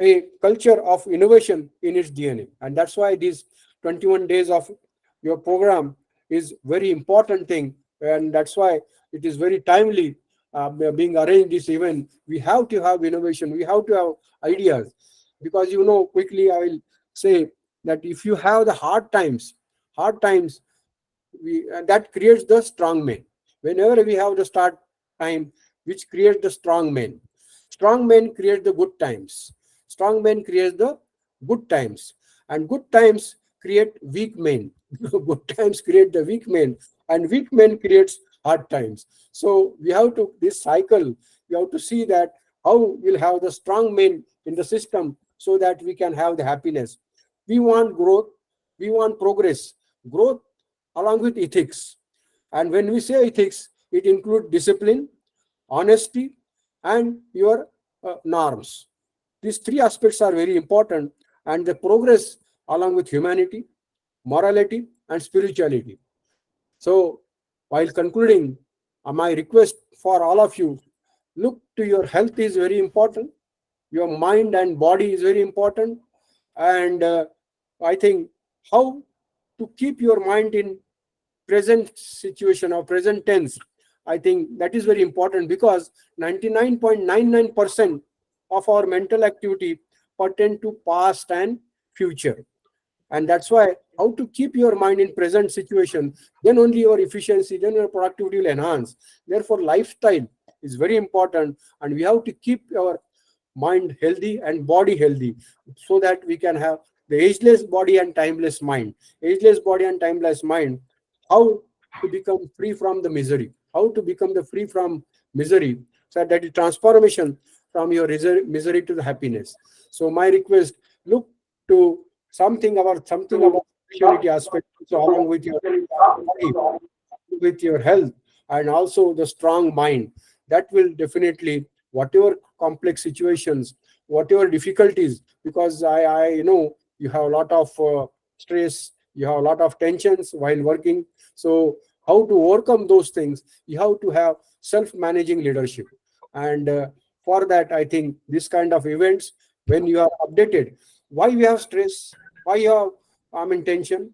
a culture of innovation in its DNA. And that's why these 21 days of your program is very important thing. And that's why it is very timely being arranged this event. We have to have innovation. We have to have ideas, because quickly I will say that if you have the hard times, that creates the strong men. Whenever we have the start time, which creates the strong men. Strong men create the good times. Strong men create the good times, and good times create weak men. Good times create the weak men, and weak men creates hard times. So we have to this cycle. We have to see that how we'll have the strong men in the system so that we can have the happiness. We want growth. We want progress. Growth along with ethics. And when we say ethics, it includes discipline, honesty, and your norms. These three aspects are very important, and the progress along with humanity, morality, and spirituality. So, while concluding, my request for all of you, look to your health is very important. Your mind and body is very important. And I think how to keep your mind in present situation or present tense, I think that is very important, because 99.99% of our mental activity pertain to past and future. And that's why how to keep your mind in present situation, then only your efficiency, then your productivity will enhance. Therefore, lifestyle is very important, and we have to keep our mind healthy and body healthy, so that we can have the ageless body and timeless mind. Ageless body and timeless mind. How to become free from the misery? How to become the free from misery, so that is transformation from your misery to the happiness. So my request, look to something about spirituality aspect, so along with your body, with your health, and also the strong mind. That will definitely, whatever complex situations, whatever difficulties, because I know you have a lot of stress, you have a lot of tensions while working. So how to overcome those things, you have to have self-managing leadership. And for that, I think this kind of events, when you are updated, why we have stress, why you have tension,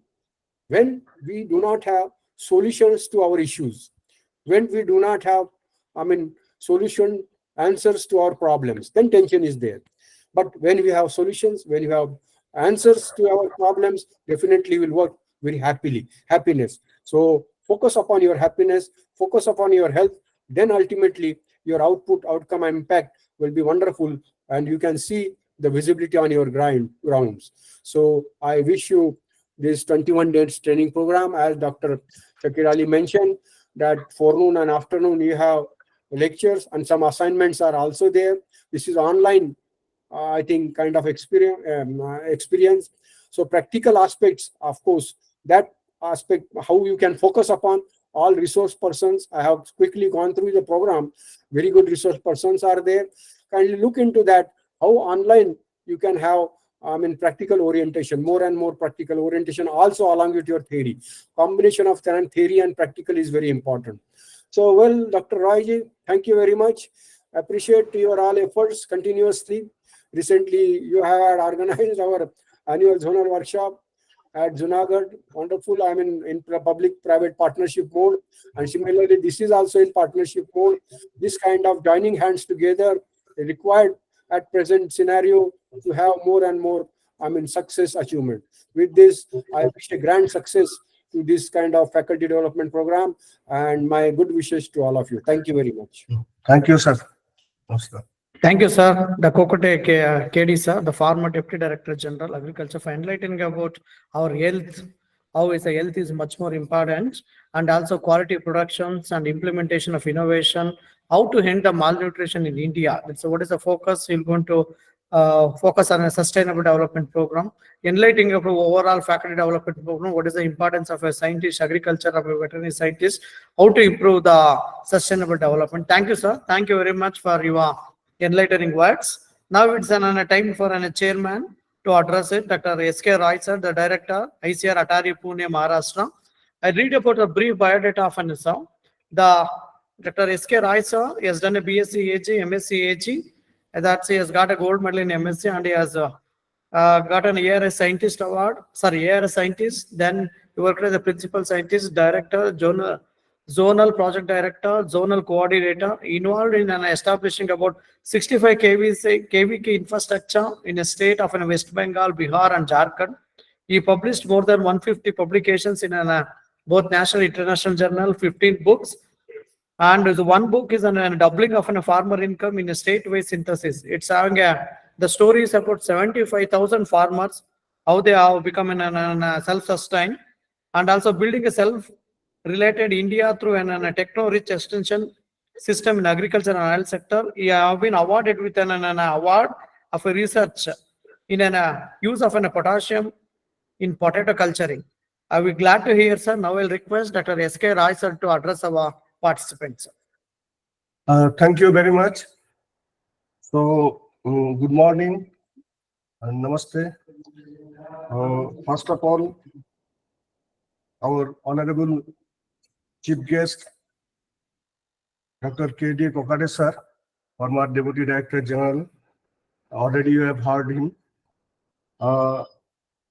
when we do not have solutions to our issues, when we do not have solution answers to our problems, then tension is there. But when we have solutions, when we have answers to our problems, definitely will work very happiness. So focus upon your happiness, focus upon your health, then ultimately your outcome and impact will be wonderful, and you can see the visibility on your grounds. So I wish you this 21 days training program, as Dr. Shakir Ali mentioned, that forenoon and afternoon you have lectures, and some assignments are also there. This is online, I think, kind of experience. So practical aspects, of course, that aspect, how you can focus upon all resource persons. I have quickly gone through the program. Very good resource persons are there. Kindly look into that, how online you can have practical orientation, more and more practical orientation, also along with your theory. Combination of theory and practical is very important. So, well, Dr. Roy ji, thank you very much. appreciate your all efforts continuously. Recently, you have organized our annual zonal workshop at Junagadh. Wonderful. I mean, in public-private partnership mode. And similarly, this is also in partnership mode. This kind of joining hands together required at present scenario to have more and more, I mean, success achievement. With this, I wish a grand success to this kind of faculty development program, and my good wishes to all of you. Thank you very much. Thank you, sir. Namaskar. Thank you, sir. The Kokote KD, sir, the former Deputy Director General, Agriculture, for enlightening about our health, how is the health is much more important, and also quality productions and implementation of innovation, how to end the malnutrition in India. So what is the focus? We're going to focus on a sustainable development program, enlightening about overall faculty development program, what is the importance of a scientist, agriculture, of a veterinary scientist, how to improve the sustainable development. Thank you, sir. Thank you very much for your enlightening words. Now it's a time for a chairman to address it. Dr. S.K. Roy, sir, the director, ICR Atari Pune, Maharashtra. I read about a brief biodata of an sir. The Dr. S.K. Roy, sir, he has done a BSc AG, MSc AG. That's he has got a gold medal in MSc, and he has got an ARS scientist award. Sorry, ARS scientist. Then he worked as a principal scientist, director, zonal project director, zonal coordinator, involved in establishing about 65 KVK infrastructure in a state of West Bengal, Bihar, and Jharkhand. He published more than 150 publications in both national and international journal, 15 books. And the one book is a doubling of a farmer income in a state-wise synthesis. It's having the story is about 75,000 farmers, how they have become self-sustained, and also building a self-related India through a techno-rich extension system in agriculture and health sector. He have been awarded with an award of a research in use of potassium in potato culturing. I will be glad to hear, sir. Now I'll request Dr. S.K. Roy, sir, to address our participants. Thank you very much. So, good morning and namaste. First of all, our honorable chief guest, Dr. K.D. Kokate, sir, former Deputy Director General. Already you have heard him.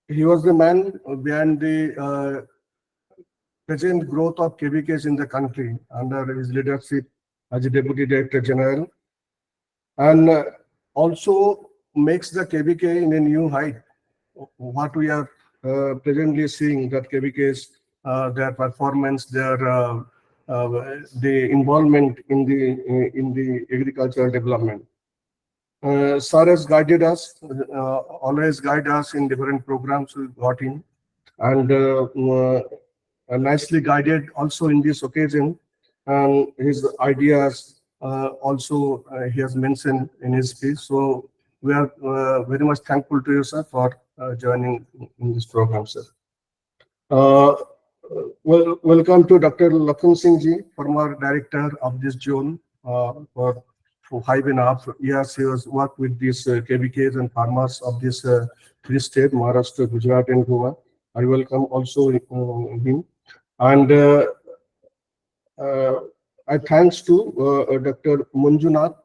He was the man behind the present growth of KVKs in the country under his leadership as a Deputy Director General, and also makes the KVK in a new height. What we are presently seeing, that KVKs, their performance, their the involvement in the agricultural development. Sir has guided us, always guide us in different programs we got in, and nicely guided also in this occasion. And his ideas also he has mentioned in his speech. So we are very much thankful to you, sir, for joining in this program, sir. Welcome to Dr. Lakhan Singh ji, former director of this zone for 5.5 years. He has worked with these KVKs and farmers of this three states, Maharashtra, Gujarat, and Goa. I welcome also him. And I thanks to Dr. Manjunath,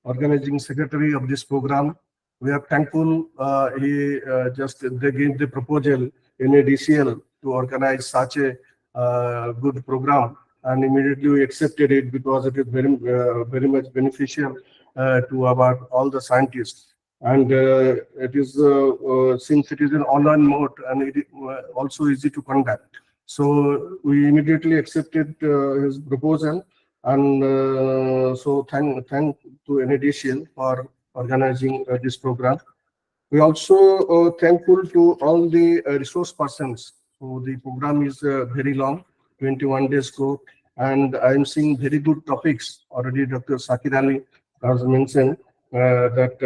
organizing secretary of this program. We are thankful. They gave the proposal in ADCL to organize such a good program, and immediately we accepted it because it is very much beneficial to all the scientists. And it is since it is an online mode, and it is also easy to conduct. So we immediately accepted his proposal, and so thank to NADCL for organizing this program. We also thankful to all the resource persons. So the program is very long, 21 days go, and I am seeing very good topics. Already Dr. Sakir Ali has mentioned that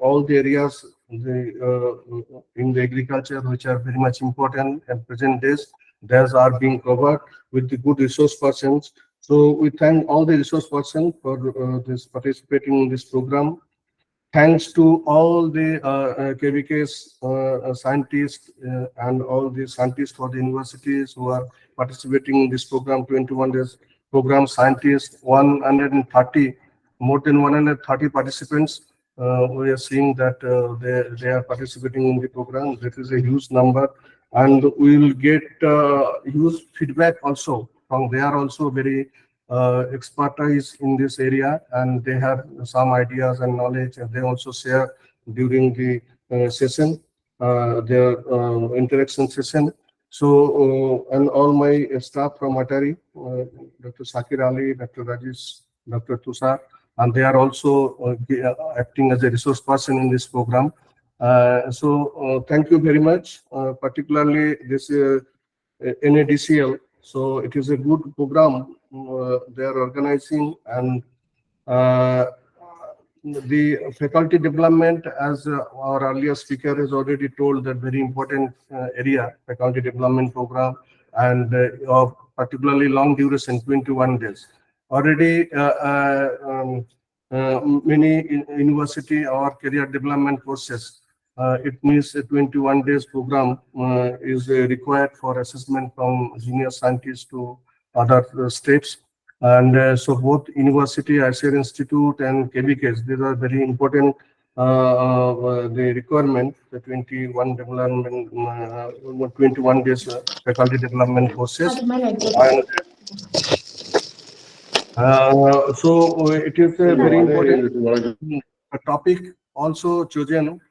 all the areas in the agriculture which are very much important at present days, those are being covered with the good resource persons. So we thank all the resource persons for this participating in this program. Thanks to all the KVK's scientists and all the scientists for the universities who are participating in this program, 21 days program scientists, 130 more than 130 participants. We are seeing that they are participating in the program. That is a huge number, and we will get huge feedback also from. They are also very expertise in this area, and they have some ideas and knowledge, and they also share during the session, their interaction session. So, and all my staff from Atari, Dr. Sakir Ali, Dr. Rajesh, Dr. Tushar, and they are also acting as a resource person in this program. Thank you very much, particularly this NADCL. So it is a good program they are organizing, and uh, the faculty development, as our earlier speaker has already told, that very important area, faculty development program, and of particularly long duration, 21 days. Already many university or career development courses, it means a 21 days program is required for assessment from junior scientists to other states. And so both university, ICR Institute and KBKs, these are very important, the requirement, the 21 development, 21 days faculty development courses. And it is a very important topic also chosen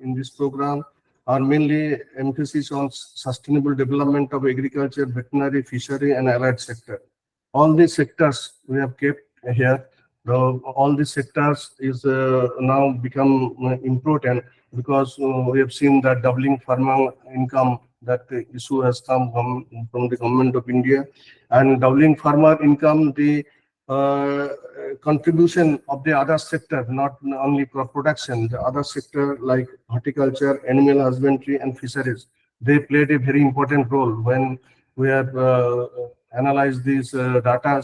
in this program, are mainly emphasis on sustainable development of agriculture, veterinary, fishery, and allied sector. All these sectors we have kept here. All these sectors is now become important, because we have seen that doubling farmer income, that issue has come from the government of India, and doubling farmer income, the contribution of the other sector, not only crop production, the other sector like horticulture, animal husbandry, and fisheries, they played a very important role when we have analyzed these data,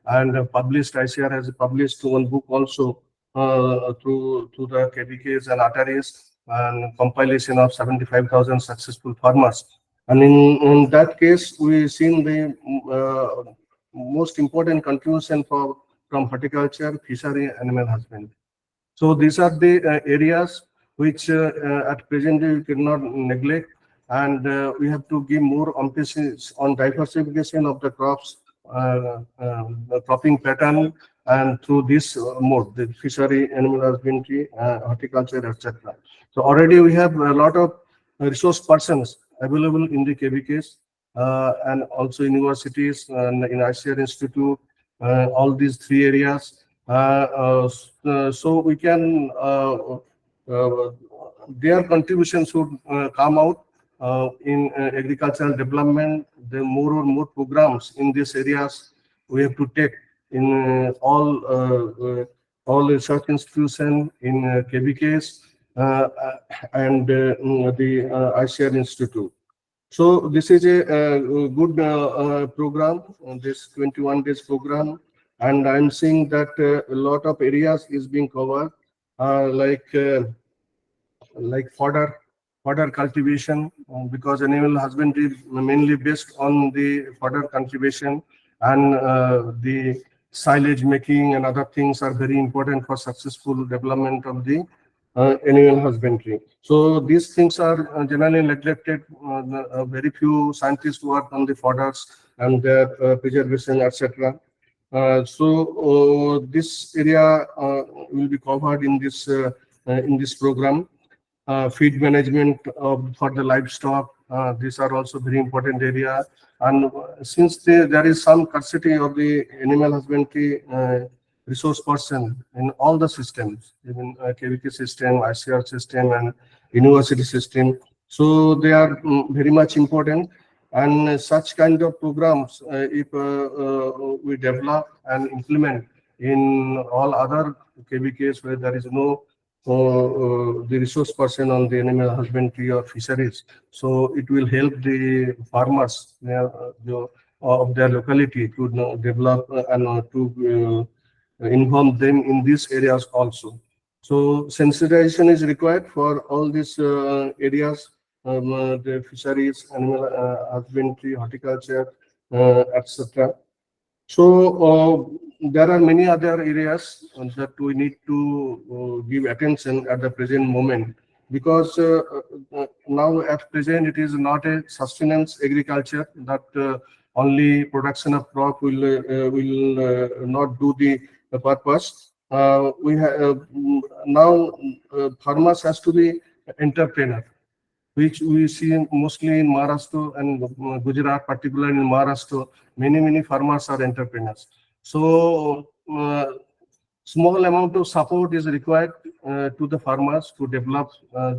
and published. ICR has published one book also through the KBKs and Ataris, and compilation of 75,000 successful farmers. And in that case, we seen the most important contribution from horticulture, fishery, animal husbandry. So these are the areas which at present we cannot neglect, and we have to give more emphasis on diversification of the crops, the cropping pattern, and through this mode, the fishery, animal husbandry, horticulture, etc. So already we have a lot of resource persons available in the KBKs, and also universities and in ICR Institute, all these three areas. So we can, their contributions should come out in agricultural development. The more and more programs in these areas we have to take in all research institutions, in KBKs, and the ICR Institute. So this is a good program, this 21 days program, and I'm seeing that a lot of areas is being covered, like fodder cultivation, because animal husbandry is mainly based on the fodder cultivation, and the silage making and other things are very important for successful development of the animal husbandry. So these things are generally neglected. Very few scientists work on the fodders and their preservation, etc. So this area will be covered in this program. Feed management for the livestock, these are also very important area. And since there is some scarcity of the animal husbandry resource person in all the systems, even KVK system, ICR system, and university system, so they are very much important. And such kind of programs, if we develop and implement in all other KVKs where there is no the resource person on the animal husbandry or fisheries, so it will help the farmers of their locality to develop and to inform them in these areas also. So sensitization is required for all these areas, the fisheries, animal husbandry, horticulture, etc. So there are many other areas that we need to give attention at the present moment, because now at present it is not a sustenance agriculture that only production of crop will not do the purpose. We have now farmers has to be entrepreneur, which we see mostly in Maharashtra and Gujarat, particularly in Maharashtra. Many farmers are entrepreneurs. So small amount of support is required to the farmers to develop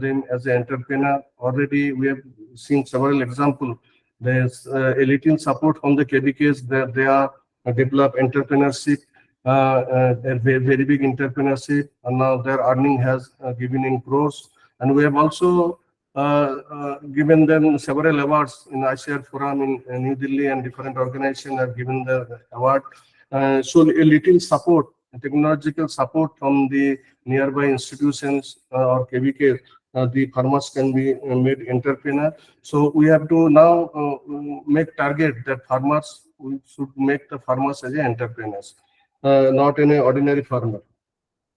them as an entrepreneur. Already we have seen several examples. There's a little support from the KBKs that they are develop entrepreneurship, a very big entrepreneurship, and now their earning has given in crores. And we have also given them several awards in ICR Forum in New Delhi, and different organizations have given the award. So a little support, technological support from the nearby institutions or KVK, the farmers can be made entrepreneur. So we have to now make target that farmers, we should make the farmers as entrepreneurs, not any ordinary farmer.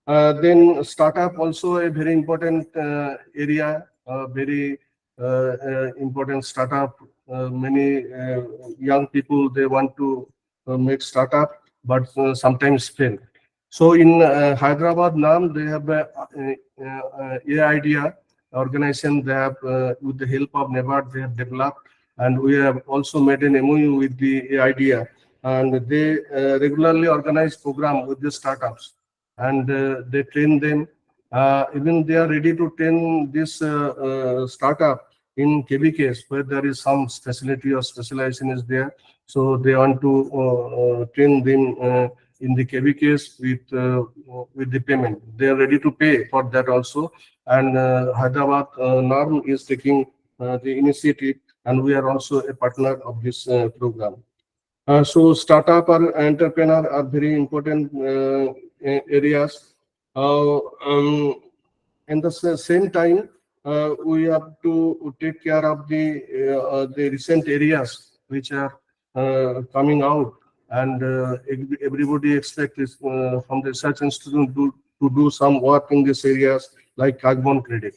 Then startup also a very important area, very important startup. Many young people, they want to make startup, but sometimes fail. So in Hyderabad now, they have a idea organization. They have, with the help of NABARD, they have developed, and we have also made an MOU with the idea, and they regularly organize program with the startups, and they train them. Even they are ready to train this startup in KBKs where there is some specialty or specialization is there. So they want to train them in the KBKs with the payment. They are ready to pay for that also. And Hyderabad NARM is taking the initiative, and we are also a partner of this program. So startup or entrepreneur are very important areas. In the same time, we have to take care of the recent areas which are coming out, and everybody expects from the research institute to do some work in these areas like carbon credit.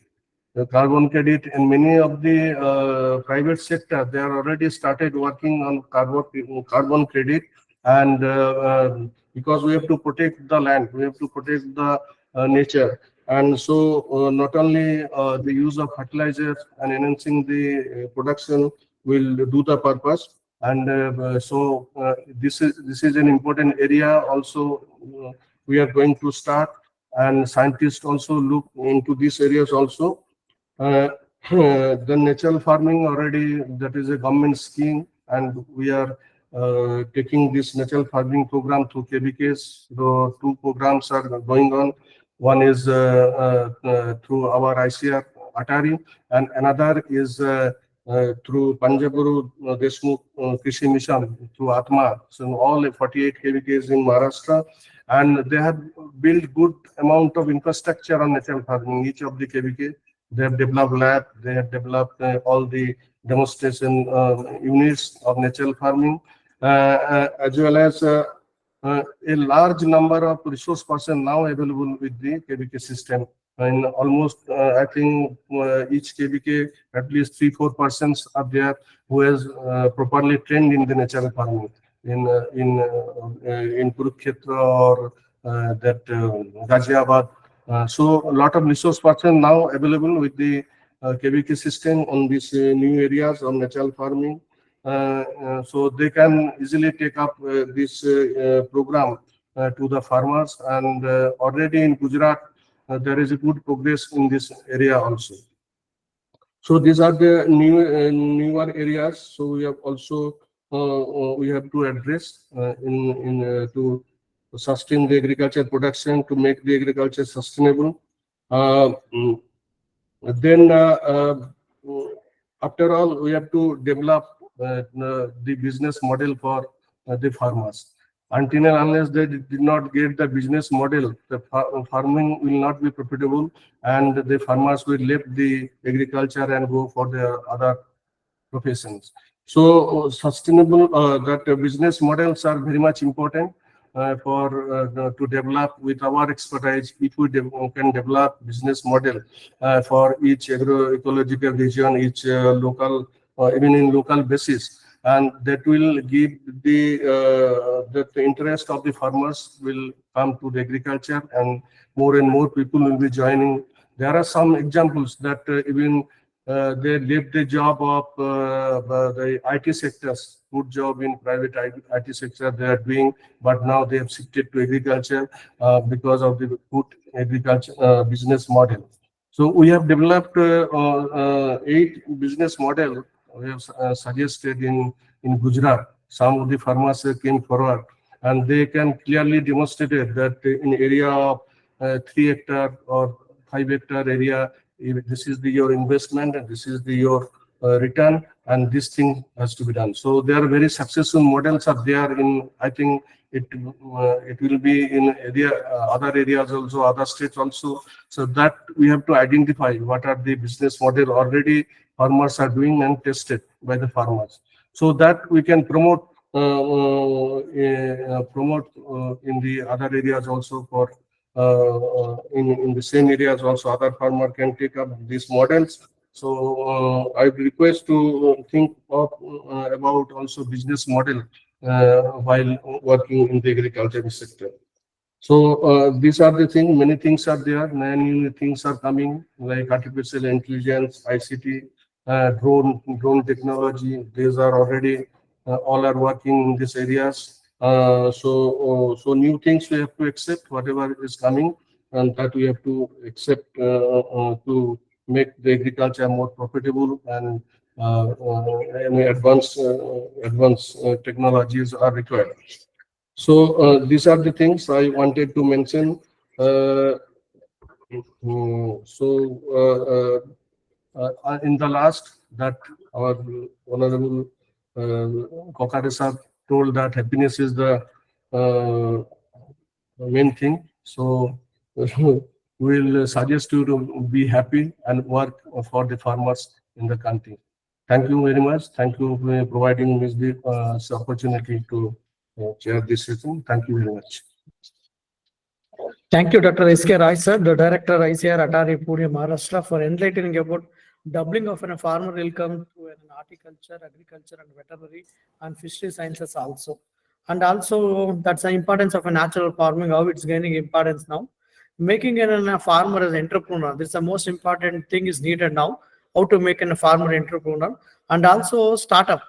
The carbon credit, and many of the private sector, they are already started working on carbon credit, and because we have to protect the land, we have to protect the nature, and so not only the use of fertilizers and enhancing the production will do the purpose, and so this is an important area also. We are going to start, and scientists also look into these areas also. The natural farming already, that is a government scheme, and we are taking this natural farming program through KBKs. The two programs are going on. One is through our ICR Atari, and another is through Panjaguru Deshmukh Krishi Mission through Atma. So all 48 KBKs in Maharashtra, and they have built good amount of infrastructure on natural farming. Each of the KBK, they have developed lab, they have developed all the demonstration units of natural farming, as well as a large number of resource person now available with the KBK system. And almost, I think each KBK, at least 3-4 persons are there who has properly trained in the natural farming in Kurukshetra or that Ghaziabad. So a lot of resource person now available with the KBK system on these new areas of natural farming. So they can easily take up this program to the farmers, and already in Gujarat there is a good progress in this area also. So these are the newer areas. So we have also we have to address to sustain the agriculture production, to make the agriculture sustainable. Then after all, we have to develop the business model for the farmers. Until and unless they did not get the business model, the farming will not be profitable, and the farmers will leave the agriculture and go for their other professions. So sustainable that business models are very much important. to develop with our expertise, if we can develop business model for each agroecological region, each local, even in local basis, and that will give that the interest of the farmers will come to the agriculture, and more people will be joining. There are some examples that even they left the job of the IT sectors, good job in private IT sector they are doing, but now they have shifted to agriculture because of the good agriculture business model. So we have developed 8 business model we have suggested in Gujarat. Some of the farmers came forward, and they can clearly demonstrate that in area of 3 hectare or 5 hectare area, if this is your investment and this is your return, and this thing has to be done. So there are very successful models are there in, I think it will be in other areas also, other states also. So that we have to identify what are the business model already farmers are doing and tested by the farmers, so that we can promote in the other areas also for in the same areas also other farmer can take up these models. So I request to think of about also business model while working in the agriculture sector. So these are the things. Many things are there. Many things are coming like artificial intelligence, ICT, drone technology. These are already all are working in these areas. So new things we have to accept whatever is coming, and that we have to accept to make the agriculture more profitable, and advanced technologies are required. So these are the things I wanted to mention. In the last, that our honorable Kokare sir told that happiness is the main thing. So we'll suggest you to be happy and work for the farmers in the country. Thank you very much. Thank you for providing me this opportunity to chair this session. Thank you very much. Thank you, Dr. S.K. Rai, sir, the Director, ICAR, Atari, Pune, Maharashtra, for enlightening about doubling of a farmer income through an horticulture, agriculture, and veterinary and fishery sciences also. And also, that's the importance of a natural farming, how it's gaining importance now. Making a farmer as entrepreneur, this is the most important thing is needed now, how to make a farmer entrepreneur, and also startup.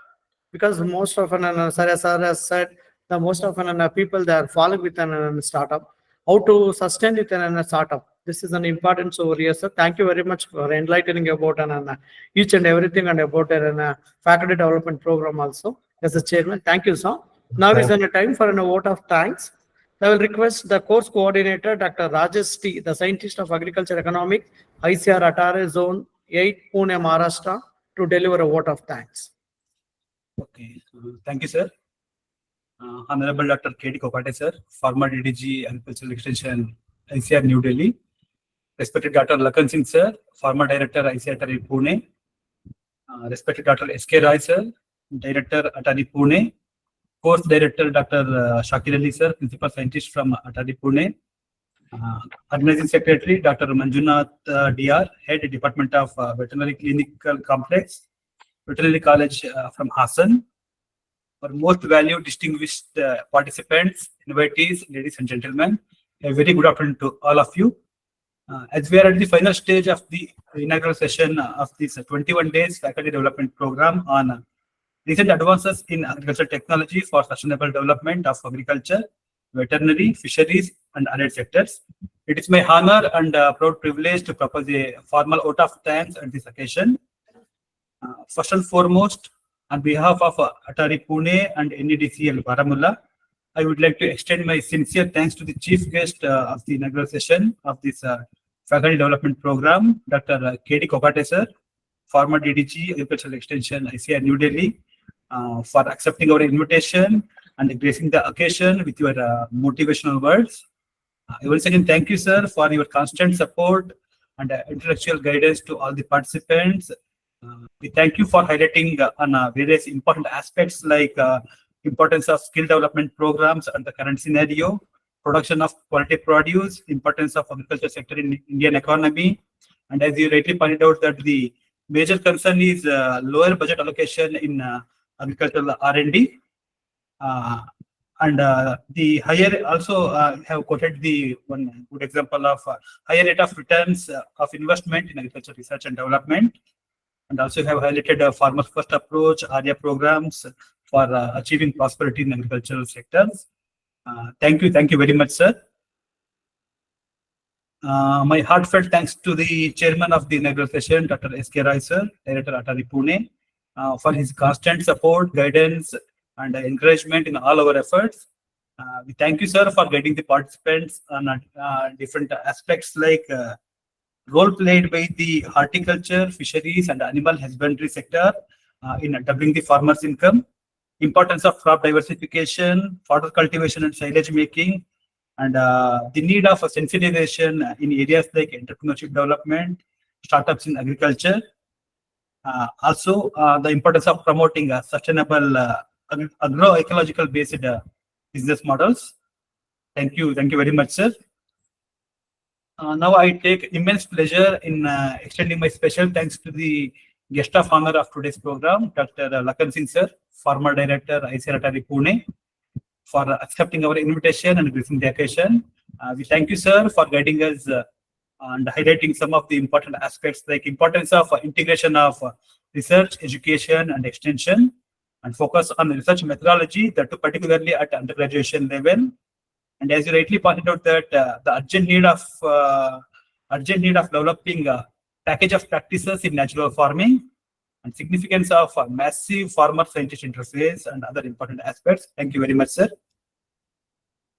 Because most of sir has said, the most of people they are following with an startup, how to sustain it in a startup. This is an importance over here, sir. Thank you very much for enlightening about each and everything and about a faculty development program also. As a chairman, thank you, sir. Now is a time for a vote of thanks. I will request the course coordinator, Dr. Rajesh T, the scientist of agriculture economic, ICAR Atare Zone 8, Pune, Maharashtra, to deliver a vote of thanks. Okay, thank you, sir. Honorable Dr. K.D. Kokate, sir, former DDG Agricultural Extension, ICAR New Delhi. Respected Dr. Lakan Singh, sir, former Director, ICAR Atari Pune. Respected Dr. S.K. Rai, sir, Director, Atari Pune. Course Director, Dr. Shakir Ali, sir, Principal Scientist from Atari Pune. Organizing Secretary, Dr. Manjunath DR, Head Department of Veterinary Clinical Complex, Veterinary College from Hassan. For most valued distinguished participants, invitees, ladies and gentlemen, a very good afternoon to all of you. As we are at the final stage of the inaugural session of this 21 days faculty development program on recent advances in agricultural technology for sustainable development of agriculture, veterinary, fisheries, and allied sectors, it is my honor and proud privilege to propose a formal vote of thanks at this occasion. First and foremost, on behalf of Atari Pune and NEDCL Baramulla, I would like to extend my sincere thanks to the chief guest of the inaugural session of this faculty development program, Dr. K.D. Kokate, sir, former DDG Agricultural Extension, ICAR New Delhi, for accepting our invitation and gracing the occasion with your motivational words. Once again, thank you, sir, for your constant support and intellectual guidance to all the participants. We thank you for highlighting on various important aspects like importance of skill development programs and the current scenario, production of quality produce, importance of agriculture sector in Indian economy. And as you rightly pointed out that the major concern is lower budget allocation in agricultural R&D. The higher also have quoted the one good example of higher rate of returns of investment in agriculture research and development, and also have highlighted farmers first approach area programs for achieving prosperity in agricultural sectors. Thank you very much, sir. My heartfelt thanks to the chairman of the inaugural session, Dr. S.K. Rai, sir, Director Atari Pune, for his constant support, guidance, and encouragement in all our efforts. We thank you, sir, for guiding the participants on different aspects like role played by the horticulture, fisheries, and animal husbandry sector in doubling the farmers' income, importance of crop diversification, fodder cultivation and silage making, and the need of a sensitization in areas like entrepreneurship development, startups in agriculture. Also, the importance of promoting sustainable agroecological based business models. Thank you very much, sir. Now I take immense pleasure in extending my special thanks to the guest of honor of today's program, Dr. Lakan Singh, sir, former director, ICAR Atari Pune, for accepting our invitation and gracing the occasion. We thank you, sir, for guiding us and highlighting some of the important aspects like importance of integration of research, education, and extension, and focus on research methodology, that too particularly at undergraduate level. And as you rightly pointed out that the urgent need of developing a package of practices in natural farming and significance of massive farmer-scientist interface and other important aspects. Thank you very much, sir.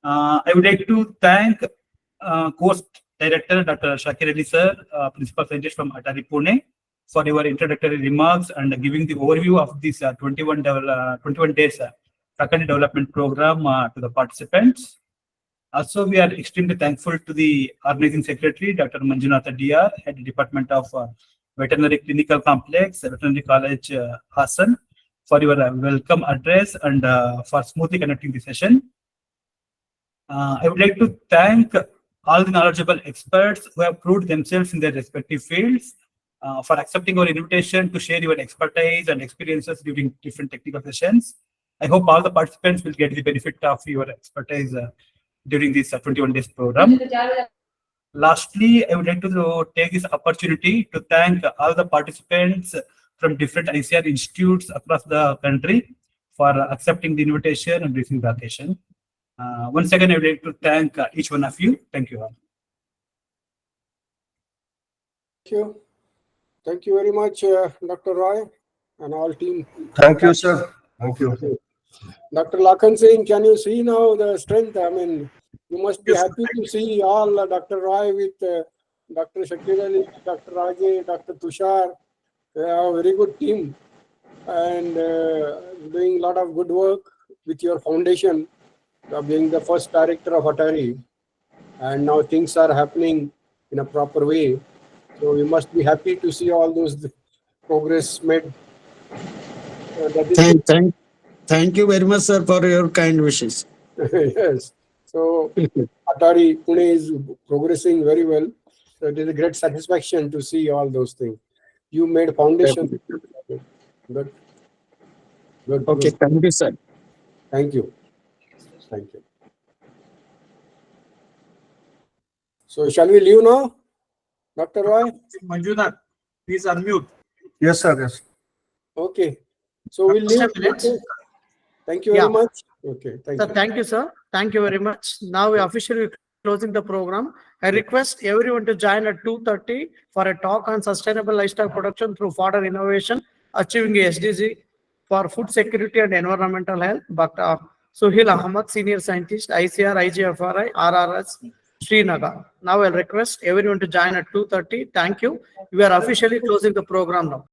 I would like to thank course director Dr. Shakir Ali, sir, principal scientist from Atari Pune, for your introductory remarks and giving the overview of this 21 days faculty development program to the participants. Also, we are extremely thankful to the organizing secretary, Dr. Manjunatha DR, Head Department of Veterinary Clinical Complex, Veterinary College, Hassan, for your welcome address and for smoothly conducting the session. I would like to thank all the knowledgeable experts who have proved themselves in their respective fields for accepting our invitation to share your expertise and experiences during different technical sessions. I hope all the participants will get the benefit of your expertise during this 21 days program. Lastly, I would like to take this opportunity to thank all the participants from different ICAR institutes across the country for accepting the invitation and briefing the occasion. Once again, I would like to thank each one of you. Thank you all. Thank you. Thank you very much, Dr. Roy and all team. Thank you, sir. Thank you. Dr. Lakan Singh, can you see now the strength? I mean, you must be Yes, happy to see all Dr. Roy with Dr. Shakir Ali, Dr. Rajay, Dr. Tushar. They are a very good team and doing a lot of good work with your foundation, being the first director of Atari. And now things are happening in a proper way. So we must be happy to see all those progress made. Thank you very much, sir, for your kind wishes. Yes. So Atari Pune is progressing very well. So it is a great satisfaction to see all those things. You made foundation. Good. Good. Okay, Good. thank you, sir. Thank you. Thank you. So shall we leave now, Dr. Roy? Manjunath, please unmute. Yes, sir. Yes. Okay. So we'll leave. Okay. Thank you very much. Okay. Thank you. Thank you, sir. Thank you very much. Now we officially closing the program. I request everyone to join at 2:30 for a talk on sustainable livestock production through fodder innovation, achieving a SDG for food security and environmental health. Dr. Suhail Ahmad, Senior Scientist, ICAR, IGFRI, RRS, Srinagar. Now I'll request everyone to join at 2:30. Thank you. We are officially closing the program now.